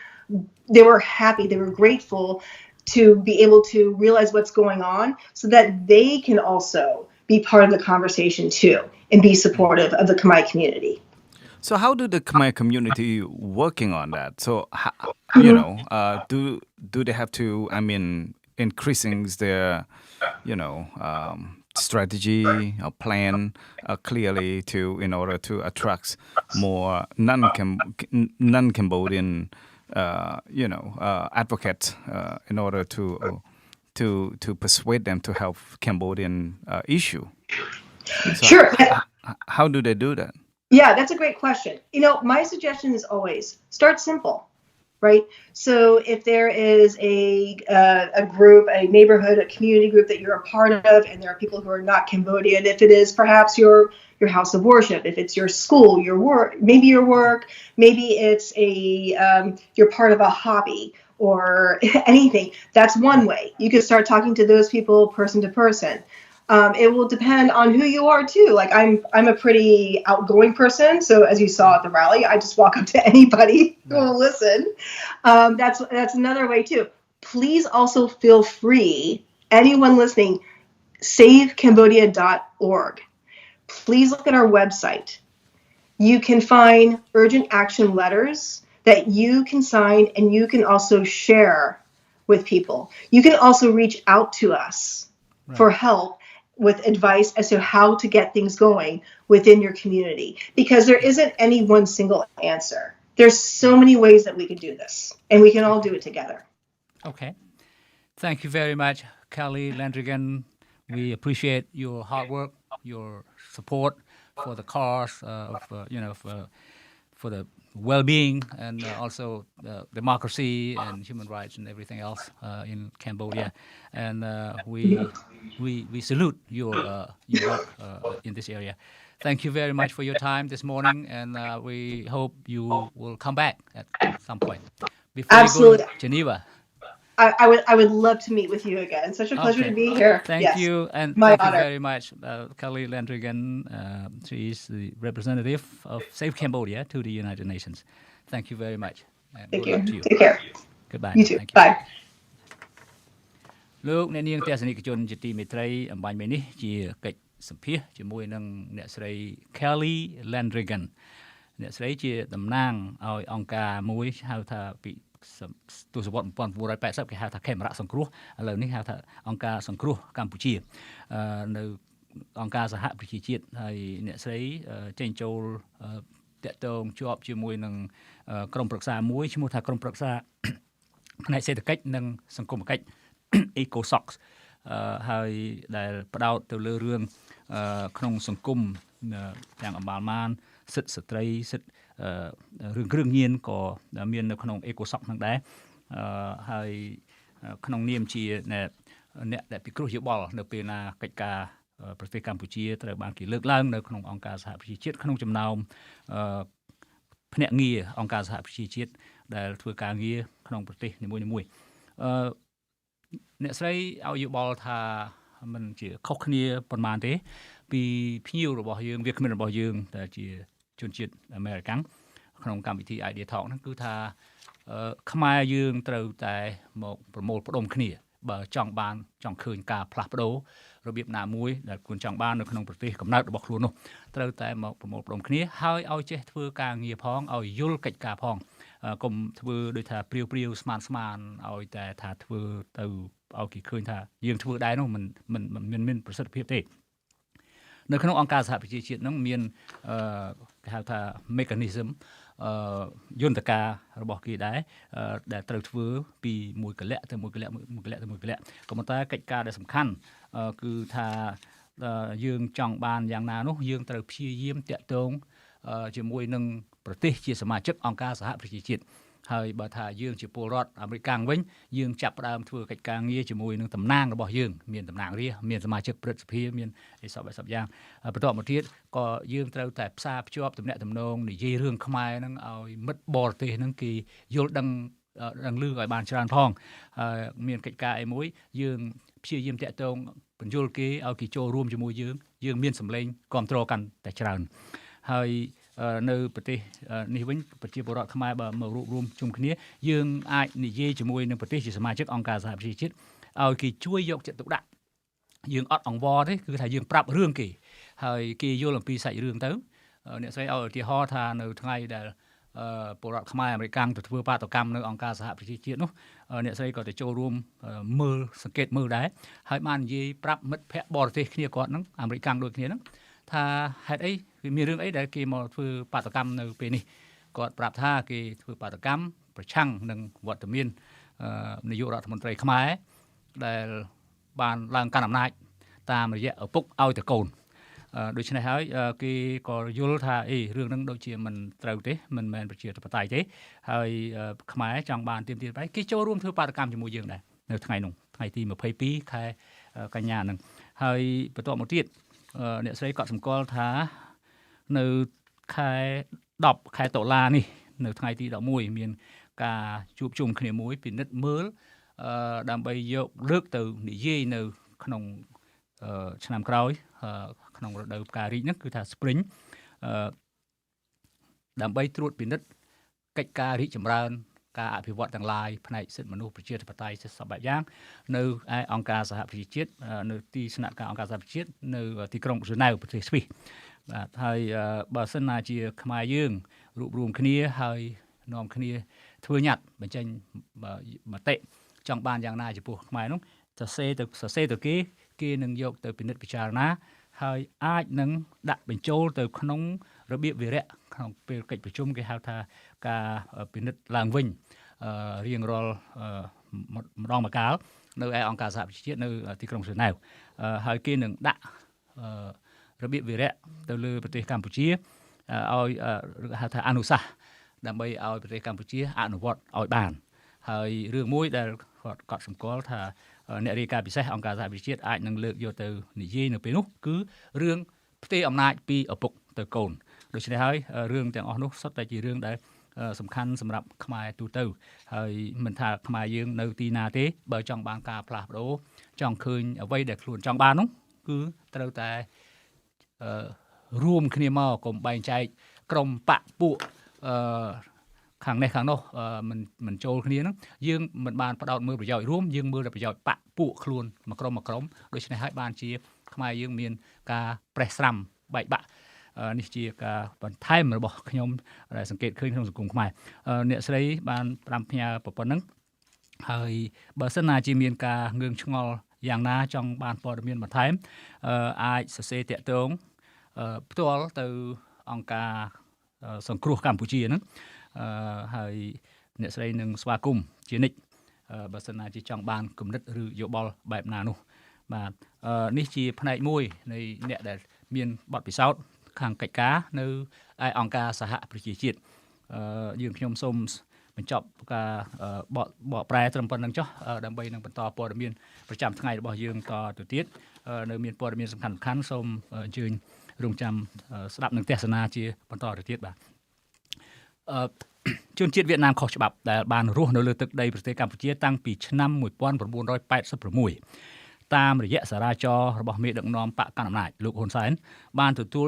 they were happy, they were grateful to be able to realize what's going on so that they can also be part of the conversation too and be supportive of the Khmer community. So how do the Khmer community working on that? So, do they have to, increasing their, strategy or plan clearly in order to attract more non-Cambodian advocates in order to persuade them to help Cambodian issue. So sure. How do they do that? Yeah, that's a great question. My suggestion is always start simple, right? So if there is a group, a neighborhood, a community group that you're a part of, and there are people who are not Cambodian, if it is perhaps your house of worship, if it's your school, your work, maybe it's you're part of a hobby or anything, that's one way. You can start talking to those people person to person. It will depend on who you are too. I'm a pretty outgoing person, so as you saw at the rally, I just walk up to anybody who will listen. That's another way too. Please also feel free, anyone listening, savecambodia.org. Please look at our website. You can find urgent action letters that you can sign and you can also share with people. You can also reach out to us for help with advice as to how to get things going within your community, because there isn't any one single answer. There's so many ways that we can do this, and we can all do it together. Okay. Thank you very much, Kelly Landrigan. We appreciate your hard work, your support for the cause of, for the well-being and also democracy and human rights and everything else in Cambodia. And we salute your work in this area. Thank you very much for your time this morning, and we hope you will come back at some point. Before Absolutely. you go to Geneva. I would love to meet with you again. Such a pleasure to be here. Thank yes. you, and My thank honor. you very much, Kelly Landrigan. She is the representative of Save Cambodia to the United Nations. Thank you very much. And Thank good you. luck to you. Take care. Goodbye. You too. Thank you. Bye. លោកអ្នកនាងទស្សនិកជនជាទីមេត្រីអំបញ្ញមិញនេះជាកិច្ចសម្ភាសជាមួយនឹងអ្នកស្រី Kelly Landrigan អ្នកស្រីជាតំណាងឲ្យអង្គការមួយហៅថាពីទសវត្ស1980គេហៅថាខេមរៈសង្គ្រោះឥឡូវនេះហៅថាអង្គការសង្គ្រោះកម្ពុជានៅអង្គការសហប្រជាជាតិហើយអ្នកស្រីចេញចូលតាក់ទងជាប់ជាមួយនឹងក្រុមប្រឹក្សាមួយឈ្មោះថាក្រុមប្រឹក្សាផ្នែកសេដ្ឋកិច្ចនិងសង្គមគិច្ច EcoSox ហើយដែលផ្ដោតទៅលើរឿងក្នុងសង្គមទាំងអម្បាលម៉ានសិទ្ធិស្ត្រីសិទ្ធិរឿងគ្រឿងញៀនក៏មាននៅក្នុង EcoSox ហ្នឹងដែរហើយក្នុងនាមជាអ្នកដែលពិគ្រោះយោបល់នៅពេលណាកិច្ចការប្រទេសកម្ពុជាត្រូវបានគេលើកឡើងនៅក្នុងអង្គការសហប្រជាជាតិក្នុងចំណោមភ្នាក់ងារអង្គការសហប្រជាជាតិដែលធ្វើការងារក្នុងប្រទេសនីមួយៗអ្នកស្រីឲ្យយោបល់ថាมันជាខុសគ្នាប៉ុន្មានទេពីភ្ញៀវរបស់យើងវាគ្មិនរបស់យើងដែលជាជនជាតិអាមេរិកក្នុងកម្មវិធី Idea Talk ហ្នឹងគឺថាខ្មែរយើងត្រូវតែមកប្រមូលផ្ដុំគ្នាបើចង់ឃើញការផ្លាស់ប្ដូររបៀបណាមួយដែលខ្លួនចង់បាននៅក្នុងប្រទេសកំណើតរបស់ខ្លួននោះត្រូវតែមកប្រមូលផ្ដុំគ្នាហើយឲ្យចេះធ្វើការងារផងឲ្យយល់កិច្ចការផងកុំធ្វើដូចថាព្រាវស្មានឲ្យតែថាធ្វើទៅឲ្យគេឃើញថាយើងធ្វើដែរនោះមិនមានប្រសិទ្ធភាពទេនៅក្នុងអង្គការសហប្រជាជាតិហ្នឹងមានគេហៅថា mechanism យន្តការរបស់គេដែរដែលត្រូវធ្វើពីមួយកលៈទៅមួយកលៈក៏ប៉ុន្តែកិច្ចការដែលសំខាន់គឺថាយើងចង់បានយ៉ាងណានោះយើងត្រូវព្យាយាមតាក់ទងជាមួយនឹងប្រទេសជាសមាជិកអង្គការសហប្រជាជាតិហើយបើថាយើងជាពលរដ្ឋអាមេរិកវិញយើងចាប់ផ្ដើមធ្វើកិច្ចការងារជាមួយនឹងតំណាងរបស់យើងមានតំណាងរាស្ត្រមានសមាជិកព្រឹទ្ធសភាមានអីសពយ៉ាងបន្តមកទៀតក៏យើងត្រូវតែផ្សារភ្ជាប់ទំនាក់ទំនងនិយាយរឿងខ្មែរហ្នឹងឲ្យមិត្តបរទេសហ្នឹងគេយល់ដឹងឮឲ្យបានច្រើនផងហើយមានកិច្ចការអីមួយយើងព្យាយាមតាក់ទងបញ្យល់គេឲ្យគេចូលរួមជាមួយយើងមានសម្លេងគ្រប់គ្រងកាន់តែច្រើនហើយនៅប្រទេសនេះវិញប្រជាពលរដ្ឋខ្មែរបើមករួបរวมជុំគ្នាយើងអាចនិយាយជាមួយនឹងប្រទេសជាសមាជិកអង្គការសហប្រជាជាតិឲ្យគេជួយយកចិត្តទុកដាក់យើងអត់អង្វរទេគឺថាយើងប្រាប់រឿងគេហើយគេយល់អំពីសាច់រឿងទៅអ្នកស្រីឲ្យឧទាហរណ៍ថានៅថ្ងៃដែលពលរដ្ឋខ្មែរអាមេរិកទៅធ្វើបាតុកម្មនៅអង្គការសហប្រជាជាតិនោះអ្នកស្រីក៏ទៅចូលរួមមើលសង្កេតមើលដែរហើយបាននិយាយប្រាប់មិត្តភ័ក្តិបរទេសគ្នាគាត់ហ្នឹងអាមេរិកដូចគ្នាហ្នឹងថាហេតុអីគឺមានរឿងអីដែលគេមកធ្វើបាតុកម្មនៅពេលនេះគាត់ប្រាប់ថាគេធ្វើបាតុកម្មប្រឆាំងនឹងវត្តមាននាយករដ្ឋមន្ត្រីខ្មែរដែលបានឡើងកាន់អំណាចតាមរយៈឪពុកឲ្យតកូនដូច្នេះហើយគេក៏យល់ថារឿងហ្នឹងដូចជាមិនត្រូវទេមិនមែនប្រជាធិបតេយ្យទេហើយខ្មែរចង់បានទាមទារបែបគេចូលរួមធ្វើបាតុកម្មជាមួយយើងដែរនៅថ្ងៃនោះថ្ងៃទី22ខែកញ្ញាហ្នឹងហើយបន្ទាប់មកទៀតអ្នកស្រីក៏សម្គាល់ថានៅខែ10ខែតុលានេះនៅថ្ងៃទី11មានការជួបជុំគ្នាមួយពិនិត្យមើលដើម្បីយកលើកទៅនិយាយនៅក្នុងឆ្នាំក្រោយក្នុងរដូវផ្ការីកហ្នឹងគឺថា Spring ដើម្បីត្រួតពិនិត្យកិច្ចការរីកចម្រើនការអភិវឌ្ឍទាំងឡាយផ្នែកសិទ្ធិមនុស្សប្រជាធិបតេយ្យសិទ្ធិសពបែបយ៉ាងនៅឯអង្គការសហប្រជាជាតិនៅទីស្នាក់ការអង្គការសហប្រជាជាតិនៅទីក្រុងហ្សឺណែវប្រទេសស្វីសបាទហើយបើសិនណាជាខ្មែរយើងរួបរวมគ្នាហើយនាំគ្នាធ្វើញត្តិបញ្ចេញមតិចង់បានយ៉ាងណាចំពោះខ្មែរនោះសរសេរទៅគេ គេនឹងយកទៅពិនិត្យពិចារណាហើយអាចនឹងដាក់បញ្ចូលទៅក្នុងរបៀបវិរៈក្នុងពេលកិច្ចប្រជុំគេហៅថាការពិនិត្យឡើងវិញរៀងរាល់ម្ដងម្កាលនៅឯអង្គការសហប្រជាជាតិនៅទីក្រុងហ្សឺណែវហើយគេនឹងដាក់របៀបវិរៈទៅលើប្រទេសកម្ពុជាឲ្យហៅថាអនុសាសន៍ដើម្បីឲ្យប្រទេសកម្ពុជាអនុវត្តឲ្យបានហើយរឿងមួយដែលគាត់កត់សម្គាល់ថាអ្នករាយការណ៍ពិសេសអង្គការសហប្រជាជាតិអាចនឹងលើកយកទៅនិយាយនៅពេលនោះគឺរឿងផ្ទេរអំណាចពីឪពុកទៅកូនដូច្នេះហើយរឿងទាំងអស់នោះសុទ្ធតែជារឿងដែលសំខាន់សម្រាប់ខ្មែរទូទៅហើយមិនថាខ្មែរយើងនៅទីណាទេបើចង់បានការផ្លាស់ប្ដូរចង់ឃើញអ្វីដែលខ្លួនចង់បាននោះគឺត្រូវតែរួមគ្នាមកកុំបែងចែកក្រុមបកពួកខាងនេះខាងនោះមិនចូលគ្នាហ្នឹងយើងមិនបានផ្ដោតមើលប្រយោជន៍រួមយើងមើលតែប្រយោជន៍បកពួកខ្លួនមួយក្រុមដូច្នេះហើយបានជាខ្មែរយើងមានការប្រេះស្រាំបែកបាក់នេះជាការបន្ថែមរបស់ខ្ញុំដែលសង្កេតឃើញក្នុងសង្គមខ្មែរអ្នកស្រីបាន5ផ្ញើប៉ុណ្ណឹងហើយបើសិនណាជាមានការងឿងឆ្ងល់យ៉ាងណាចង់បានព័ត៌មានបន្ថែមអាចសរសេរតាក់ទងផ្ទាល់ទៅអង្គការសង្គ្រោះកម្ពុជាហ្នឹងហើយអ្នកស្រីនឹងស្វាគមន៍ជានិច្ចបើសិនណាជាចង់បានគំនិតឬយោបល់បែបណានោះបាទនេះជាផ្នែកមួយនៃអ្នកដែលមានបទពិសោធន៍ខាងកិច្ចការនៅឯអង្គការសហប្រជាជាតិយើងខ្ញុំសូមបញ្ចប់ការបកប្រែត្រឹមប៉ុណ្្នឹងចុះដើម្បីនឹងបន្តព័ត៌មានប្រចាំថ្ងៃរបស់យើងតទៅទៀតនៅមានព័ត៌មានសំខាន់សូមអញ្ជើញរងចាំស្ដាប់នឹងទស្សនាជាបន្តទៅទៀតបាទជនជាតិវៀតណាមខុសច្បាប់ដែលបានរស់នៅលើទឹកដីប្រទេសកម្ពុជាតាំងពីឆ្នាំ1986តាមរយៈសារាចរណ៍របស់មេដឹកនាំបកកណ្ដាលអំណាចលោកហ៊ុនសែនបានទទួល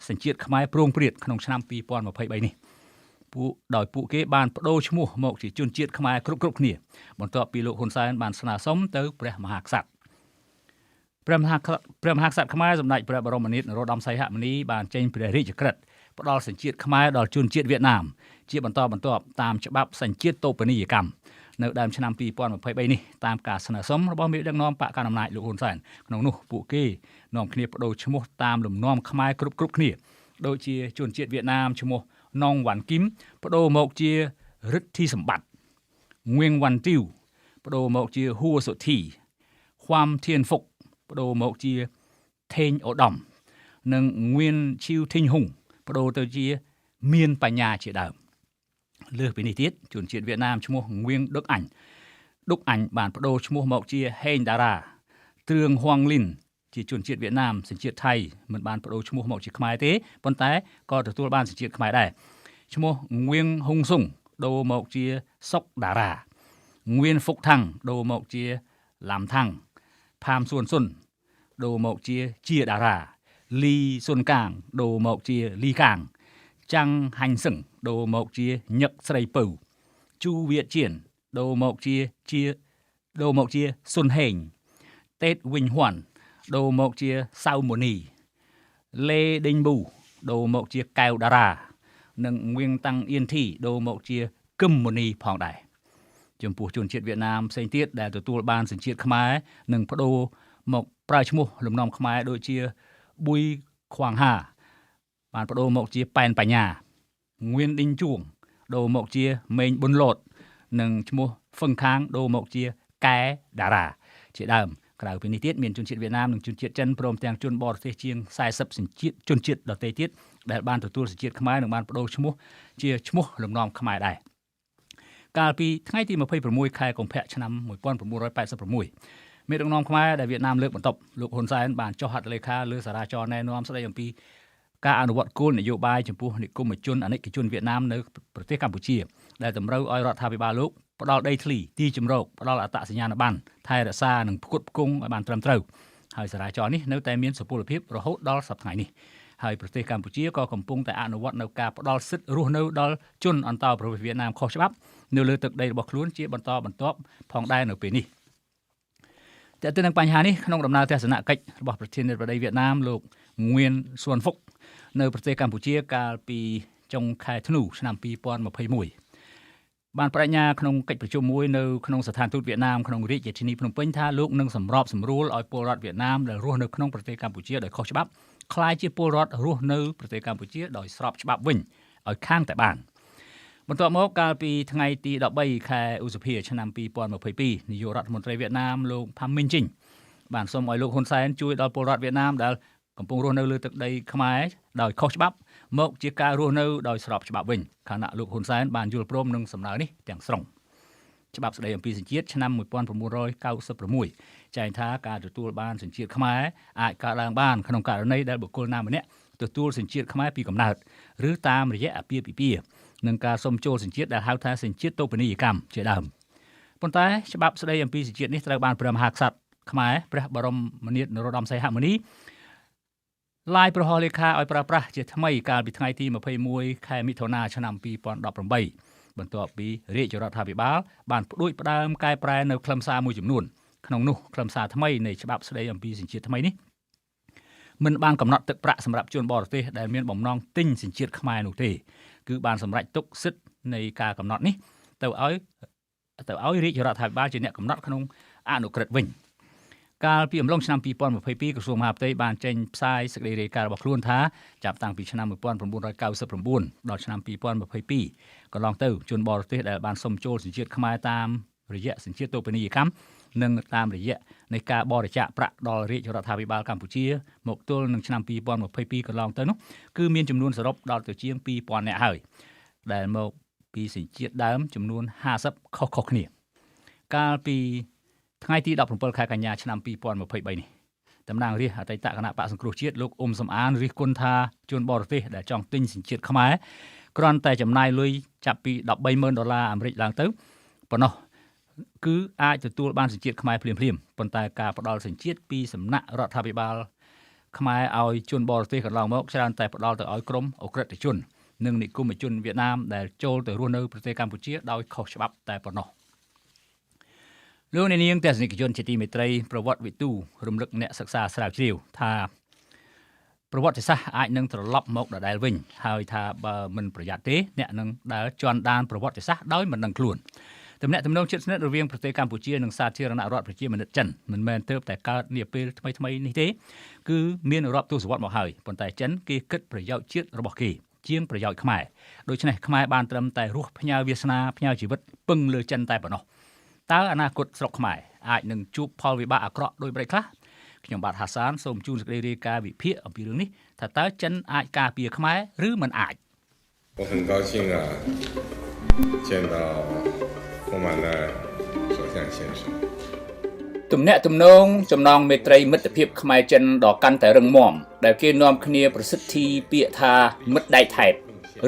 សញ្ជាតិខ្មែរប្រងព្រាតក្នុងឆ្នាំ2023នេះដោយពួកគេបានបដូរឈ្មោះមកជាជនជាតិខ្មែរគ្រប់គ្នាបន្ទាប់ពីលោកហ៊ុនសែនបានស្នើសុំទៅព្រះមហាក្សត្រព្រះមហាក្សត្រខ្មែរសម្ដេចព្រះបរមនាថនរោត្តមសីហមុនីបានចេញព្រះរាជក្រឹត្យផ្ដល់សញ្ជាតិខ្មែរដល់ជនជាតិវៀតណាមជាបន្តបន្ទាប់តាមច្បាប់សញ្ជាតិតូបនីយកម្មនៅដើមឆ្នាំ2023នេះតាមការស្នើសុំរបស់មេដឹកនាំបកកណ្ដាលអំណាចលោកហ៊ុនសែនក្នុងនោះពួកគេនាំគ្នាបដូរឈ្មោះតាមលំនាំខ្មែរគ្រប់គ្នាដូចជាជនជាតិវៀតណាមឈ្មោះណងវ៉ាន់គីមបដូរមកជារិទ្ធីសម្បត្តិងឿងវ៉ាន់ទីវបដូរមកជាហួរសុធីខ្វាំធៀនហ្វុកបដូរមកជាថេងអូដំនិងងឿនឈីវធីងហ៊ុងបដូរទៅជាមានបញ្ញាជាដើមលើសពីនេះទៀតជនជាតិវៀតណាមឈ្មោះងឿងដឹកអញបានបដូរឈ្មោះមកជាហេងតារ៉ាទ្រឿងហួងលីនជាជនជាតិវៀតណាមសញ្ជាតិថៃមិនបានបដូរឈ្មោះមកជាខ្មែរទេប៉ុន្តែក៏ទទួលបានសញ្ជាតិខ្មែរដែរឈ្មោះងឿងហ៊ុងស៊ុងដូរមកជាសុកតារ៉ាងឿនហ្វុកថាំងដូរមកជាឡាំថាំងផាមស៊ួនស៊ុនដូរមកជាតារ៉ាលីស៊ុនកាងដូរមកជាលីកាងចាំងហាញ់សឹងដូរមកជាញឹកស្រីពៅជូវៀតជៀនដូរមកជាស៊ុនហេងតេតវិញហ៊ွန်ដូរមកជាសៅម៉ូនីលេដេញប៊ូដូរមកជាកែវតារ៉ានិងងៀងតាំងអៀនធីដូរមកជាគឹមម៉ូនីផងដែរចំពោះជនជាតិវៀតណាមផ្សេងទៀតដែលទទួលបានសញ្ជាតិខ្មែរនិងបដូរមកប្រើឈ្មោះលំនាំខ្មែរដូចជាប៊ុយខ្វាងហាបានបដូរមកជាប៉ែនបញ្ញាងឿនឌីងជួងដូរមកជាមេងប៊ុនលតនិងឈ្មោះហ្វឹងខាងដូរមកជាកែតារ៉ាជាដើមក្រៅពីនេះទៀតមានជនជាតិវៀតណាមនិងជនជាតិចិនព្រមទាំងជនបរទេសជាង40សញ្ជាតិជនជាតិដទៃទៀតដែលបានទទួលសញ្ជាតិខ្មែរនិងបានបដូរឈ្មោះជាឈ្មោះលំនាំខ្មែរដែរកាលពីថ្ងៃទី26ខែកុម្ភៈឆ្នាំ1986មេដឹកនាំខ្មែរដែលវៀតណាមលើកបន្ទប់លោកហ៊ុនសែនបានចុះហត្ថលេខាលើសារាចរណ៍ណែនាំស្តីអំពីការអនុវត្តគោលនយោបាយចំពោះនិគមជនអនិកជនវៀតណាមនៅប្រទេសកម្ពុជាដែលតម្រូវឲ្យរដ្ឋាភិបាលលោកផ្ដល់ដីធ្លីទីជម្រកផ្ដល់អត្តសញ្ញាណប័ណ្ណថែរក្សានិងផ្គត់ផ្គង់ឲ្យបានត្រឹមត្រូវហើយសារាចរណ៍នេះនៅតែមានសុពលភាពរហូតដល់សប្តាហ៍ថ្ងៃនេះហើយប្រទេសកម្ពុជាក៏កំពុងតែអនុវត្តនៅការផ្ដល់សិទ្ធិរស់នៅដល់ជនអន្តោប្រវេសន៍វៀតណាមខុសច្បាប់នៅលើទឹកដីរបស់ខ្លួនជាបន្តបន្ទាប់ផងដែរនៅពេលនេះតែទៅនឹងបញ្ហានេះក្នុងដំណើរទស្សនកិច្ចរបស់ប្រធានាធិបតីវៀតណាមលោកងឿនស៊ុនហ្វុកនៅប្រទេសកម្ពុជាកាលពីចុងខែធ្នូឆ្នាំ2021 បានបញ្ញាក្នុងកិច្ចប្រជុំមួយនៅក្នុងស្ថានទូតវៀតណាមក្នុងរាជធានីភ្នំពេញថាលោកនឹងសម្របសម្រួលឲ្យពលរដ្ឋវៀតណាមដែលរស់នៅក្នុងប្រទេសកម្ពុជាដោយខុសច្បាប់ក្លាយជាពលរដ្ឋរស់នៅប្រទេសកម្ពុជាដោយស្របច្បាប់វិញឲ្យខាងតែបានបន្ទាប់មកកាលពីថ្ងៃទី13ខែឧសភាឆ្នាំ2022នាយករដ្ឋមន្ត្រីវៀតណាមលោកផាំមីនជីងបានសូមឲ្យលោកហ៊ុនសែនជួយដល់ពលរដ្ឋវៀតណាមដែលកំពុងរស់នៅលើទឹកដីខ្មែរដោយខុសច្បាប់មកជាការរស់នៅដោយស្របច្បាប់វិញខណៈលោកហ៊ុនសែនបានយល់ព្រមនឹងសំណើនេះទាំងស្រុងច្បាប់ស្តីអំពីសញ្ជាតិឆ្នាំ1996ចែងថាការទទួលបានសញ្ជាតិខ្មែរអាចកើតឡើងបានក្នុងករណីដែលបុគ្គលណាម្នាក់ទទួលសញ្ជាតិខ្មែរពីកំណើតឬតាមរយៈអាពាហ៍ពិពាហ៍នឹងការសុំចូលសញ្ជាតិដែលហៅថាសញ្ជាតិតូបនីយកម្មជាដើមប៉ុន្តែច្បាប់ស្តីអំពីសញ្ជាតិនេះត្រូវបានព្រះមហាក្សត្រខ្មែរព្រះបរមនាថនរោត្តមសីហមុនីឡាយប្រហោះលេខាឲ្យប្រើប្រាស់ជាថ្មីកាលពីថ្ងៃទី21ខែមិថុនាឆ្នាំ2018បន្ទាប់ពីរាជរដ្ឋាភិបាលបានផ្ដួចផ្ដើមកែប្រែនៅខ្លឹមសារមួយចំនួនក្នុងនោះខ្លឹមសារថ្មីនៃច្បាប់ស្តីអំពីសញ្ជាតិថ្មីនេះមិនបានកំណត់ទឹកប្រាក់សម្រាប់ជនបរទេសដែលមានបំណងទិញសញ្ជាតិខ្មែរនោះទេគឺបានសម្រេចទុកសិទ្ធិនៃការកំណត់នេះទៅឲ្យរាជរដ្ឋាភិបាលជាអ្នកកំណត់ក្នុងអនុក្រឹត្យវិញកាលពីអំឡុងឆ្នាំ2022ក្រសួងមហាផ្ទៃបានចេញផ្សាយសេចក្តីរាយការណ៍របស់ខ្លួនថាចាប់តាំងពីឆ្នាំ1999ដល់ឆ្នាំ2022កន្លងទៅជនបរទេសដែលបានសុំចូលសញ្ជាតិខ្មែរតាមរយៈសញ្ជាតិតូបនីយកម្មនិងតាមរយៈនៃការបរិច្ចាគប្រាក់ដល់រាជរដ្ឋាភិបាលកម្ពុជាមកទល់នឹងឆ្នាំ2022កន្លងទៅនោះគឺមានចំនួនសរុបដល់ទៅជាង2000នាក់ហើយដែលមកពីសញ្ជាតិដើមចំនួន50ខុសៗគ្នាកាលពីថ្ងៃទី17ខែកញ្ញាឆ្នាំ2023នេះតំណាងរាស្ត្រអតីតគណៈបក្សសង្គ្រោះជាតិលោកអ៊ុំសំអានរិះគន់ថាជនបរទេសដែលចង់ទិញសញ្ជាតិខ្មែរគ្រាន់តែចំណាយលុយចាប់ពី$130,000អាមេរិកឡើងទៅប៉ុណ្ណោះគឺអាចទទួលបានសញ្ជាតិខ្មែរភ្លាមៗប៉ុន្តែការផ្ដល់សញ្ជាតិពីសំណាក់រដ្ឋាភិបាលខ្មែរឲ្យជនបរទេសកន្លងមកច្រើនតែផ្ដល់ទៅឲ្យក្រុមអក្រិតជននិងនិគមជនវៀតណាមដែលចូលទៅរស់នៅប្រទេសកម្ពុជាដោយខុសច្បាប់តែប៉ុណ្ណោះលោកនាងទស្សនិកជនជាទីមេត្រីប្រវត្តិវិទូរំលឹកអ្នកសិក្សាស្រាវជ្រាវថាប្រវត្តិសាស្ត្រអាចនឹងត្រឡប់មកដដែលវិញហើយថាបើមិនប្រយ័ត្នទេអ្នកនឹងដើរជន់ដានប្រវត្តិសាស្ត្រដោយមិនដឹងខ្លួនទំនាក់ទំនងជិតស្និទ្ធរវាងប្រទេសកម្ពុជានិងសាធារណរដ្ឋប្រជាមានិតចិនមិនមែនទើបតែកើតនាពេលថ្មីៗនេះទេគឺមានរាប់ទសវត្សរ៍មកហើយប៉ុន្តែចិនគេគិតប្រយោជន៍ជាតិរបស់គេជាងប្រយោជន៍ខ្មែរដូច្នេះខ្មែរបានត្រឹមតែរស់ផ្ញើវាសនាផ្ញើជីវិតពឹងលើចិនតែប៉ុណ្ណោះតើអនាគតស្រុកខ្មែរអាចនឹងជួបផលវិបាកអាក្រក់ដោយប្រេចខ្លះខ្ញុំបាទហាសានសូមជូនសេចក្តីរាយការណ៍វិភាគអំពីរឿងនេះថាតើចិនអាចការពារខ្មែរឬមិនអាច我很高兴啊见到丰满的首相先生ទំនាក់ទំនងចំណងមេត្រីមិត្តភាពខ្មែរចិនដ៏កាន់តែរឹងមាំដែលគេនាំគ្នាប្រសិទ្ធិពាក្យថាមិត្តដែកថែប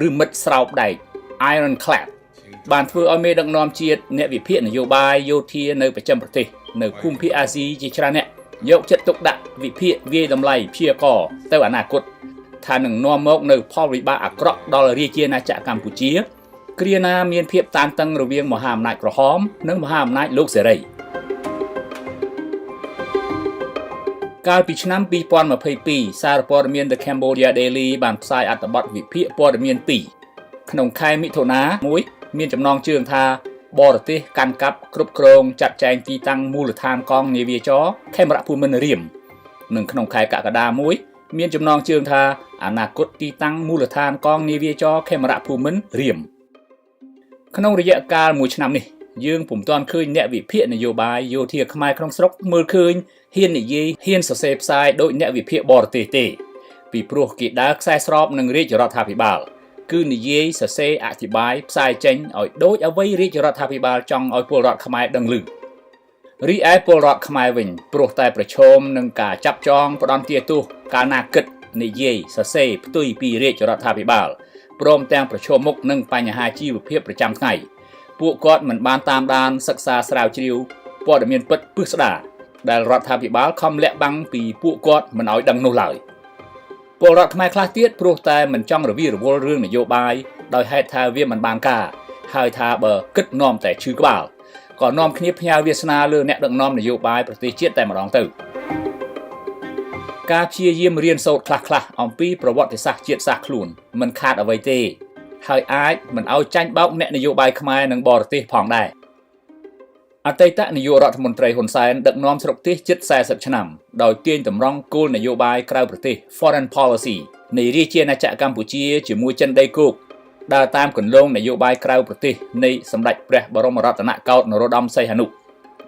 ឬមិត្តស្រោបដែក Ironclad បានធ្វើឲ្យមេដឹកនាំជាតិអ្នកវិភាគនយោបាយយោធានៅប្រចាំប្រទេសនៅភូមិភាគអាស៊ីជាច្រើនអ្នកយកចិត្តទុកដាក់វិភាគវាយតម្លៃព្យាករណ៍ទៅអនាគតថានឹងនាំមកនៅផលវិបាកអាក្រក់ដល់រាជាណាចក្រកម្ពុជាគ្រាណាមានភាពតានតឹងរវាងមហាអំណាចក្រហមនិងមហាអំណាចលោកសេរីកាលពីឆ្នាំ2022សារព័ត៌មាន The Cambodia Daily បានផ្សាយអត្ថបទវិភាគព័ត៌មាន2ក្នុងខែមិថុនា1មានចំណងជើងថាបរទេសកាន់កាប់គ្រប់គ្រងចាត់ចែងទីតាំងមូលដ្ឋានកងនាវាចរខេមរៈភូមិន្ទរៀមនិងក្នុងខែកក្កដា1មានចំណងជើងថាអនាគតទីតាំងមូលដ្ឋានកងនាវាចរខេមរៈភូមិន្ទរៀមក្នុងរយៈកាល1ឆ្នាំនេះយើងពុំទាន់ឃើញអ្នកវិភាគនយោបាយយោធាខ្មែរក្នុងស្រុកមើលឃើញហ៊ាននិយាយហ៊ានសរសេរផ្សាយដោយអ្នកវិភាគបរទេសទេពីព្រោះគេដើរខ្សែស្របនឹងរាជរដ្ឋាភិបាលគឺនិយាយសរសេរអធិប្បាយផ្សាយចេញឲ្យដូចអ្វីរាជរដ្ឋាភិបាលចង់ឲ្យពលរដ្ឋខ្មែរដឹងឮរីឯពលរដ្ឋខ្មែរវិញព្រោះតែប្រឈមនឹងការចាប់ចងផ្ដន់ទាទោសកាលណាគិតនិយាយសរសេរផ្ទុយពីរាជរដ្ឋាភិបាលព្រមទាំងប្រឈមមុខនឹងបញ្ហាជីវភាពប្រចាំថ្ងៃពួកគាត់មិនបានតាមដានសិក្សាស្រាវជ្រាវព័ត៌មានពិតពិស្ដារដែលរដ្ឋាភិបាលខំលាក់បាំងពីពួកគាត់មិនឲ្យដឹងនោះឡើយពលរដ្ឋខ្មែរខ្លះទៀតព្រោះតែមិនចង់រវីរវល់រឿងនយោបាយដោយហេតុថាវាមិនបានការហើយថាបើគិតនាំតែឈឺក្បាលក៏នាំគ្នាផ្ញើវាសនាលើអ្នកដឹកនាំនយោបាយប្រទេសជាតិតែម្ដងទៅការព្យាយាមរៀនសូត្រខ្លះៗអំពីប្រវត្តិសាស្ត្រជាតិសាសន៍ខ្លួនមិនខាតអ្វីទេ ហើយអាចមិនឲ្យចាញ់បោកអ្នកនយោបាយខ្មែរនិងបរទេសផងដែរអតីតនាយករដ្ឋមន្ត្រីហ៊ុនសែនដឹកនាំស្រុកទេសជិត40ឆ្នាំដោយទាញតម្រង់គោលនយោបាយក្រៅប្រទេស Foreign Policy នៃរាជាណាចក្រកម្ពុជាជាមួយចិនដីគោកដើរតាមគន្លងនយោបាយក្រៅប្រទេសនៃសម្ដេចព្រះបរមរតនកោដ្ឋនរោត្តមសីហនុ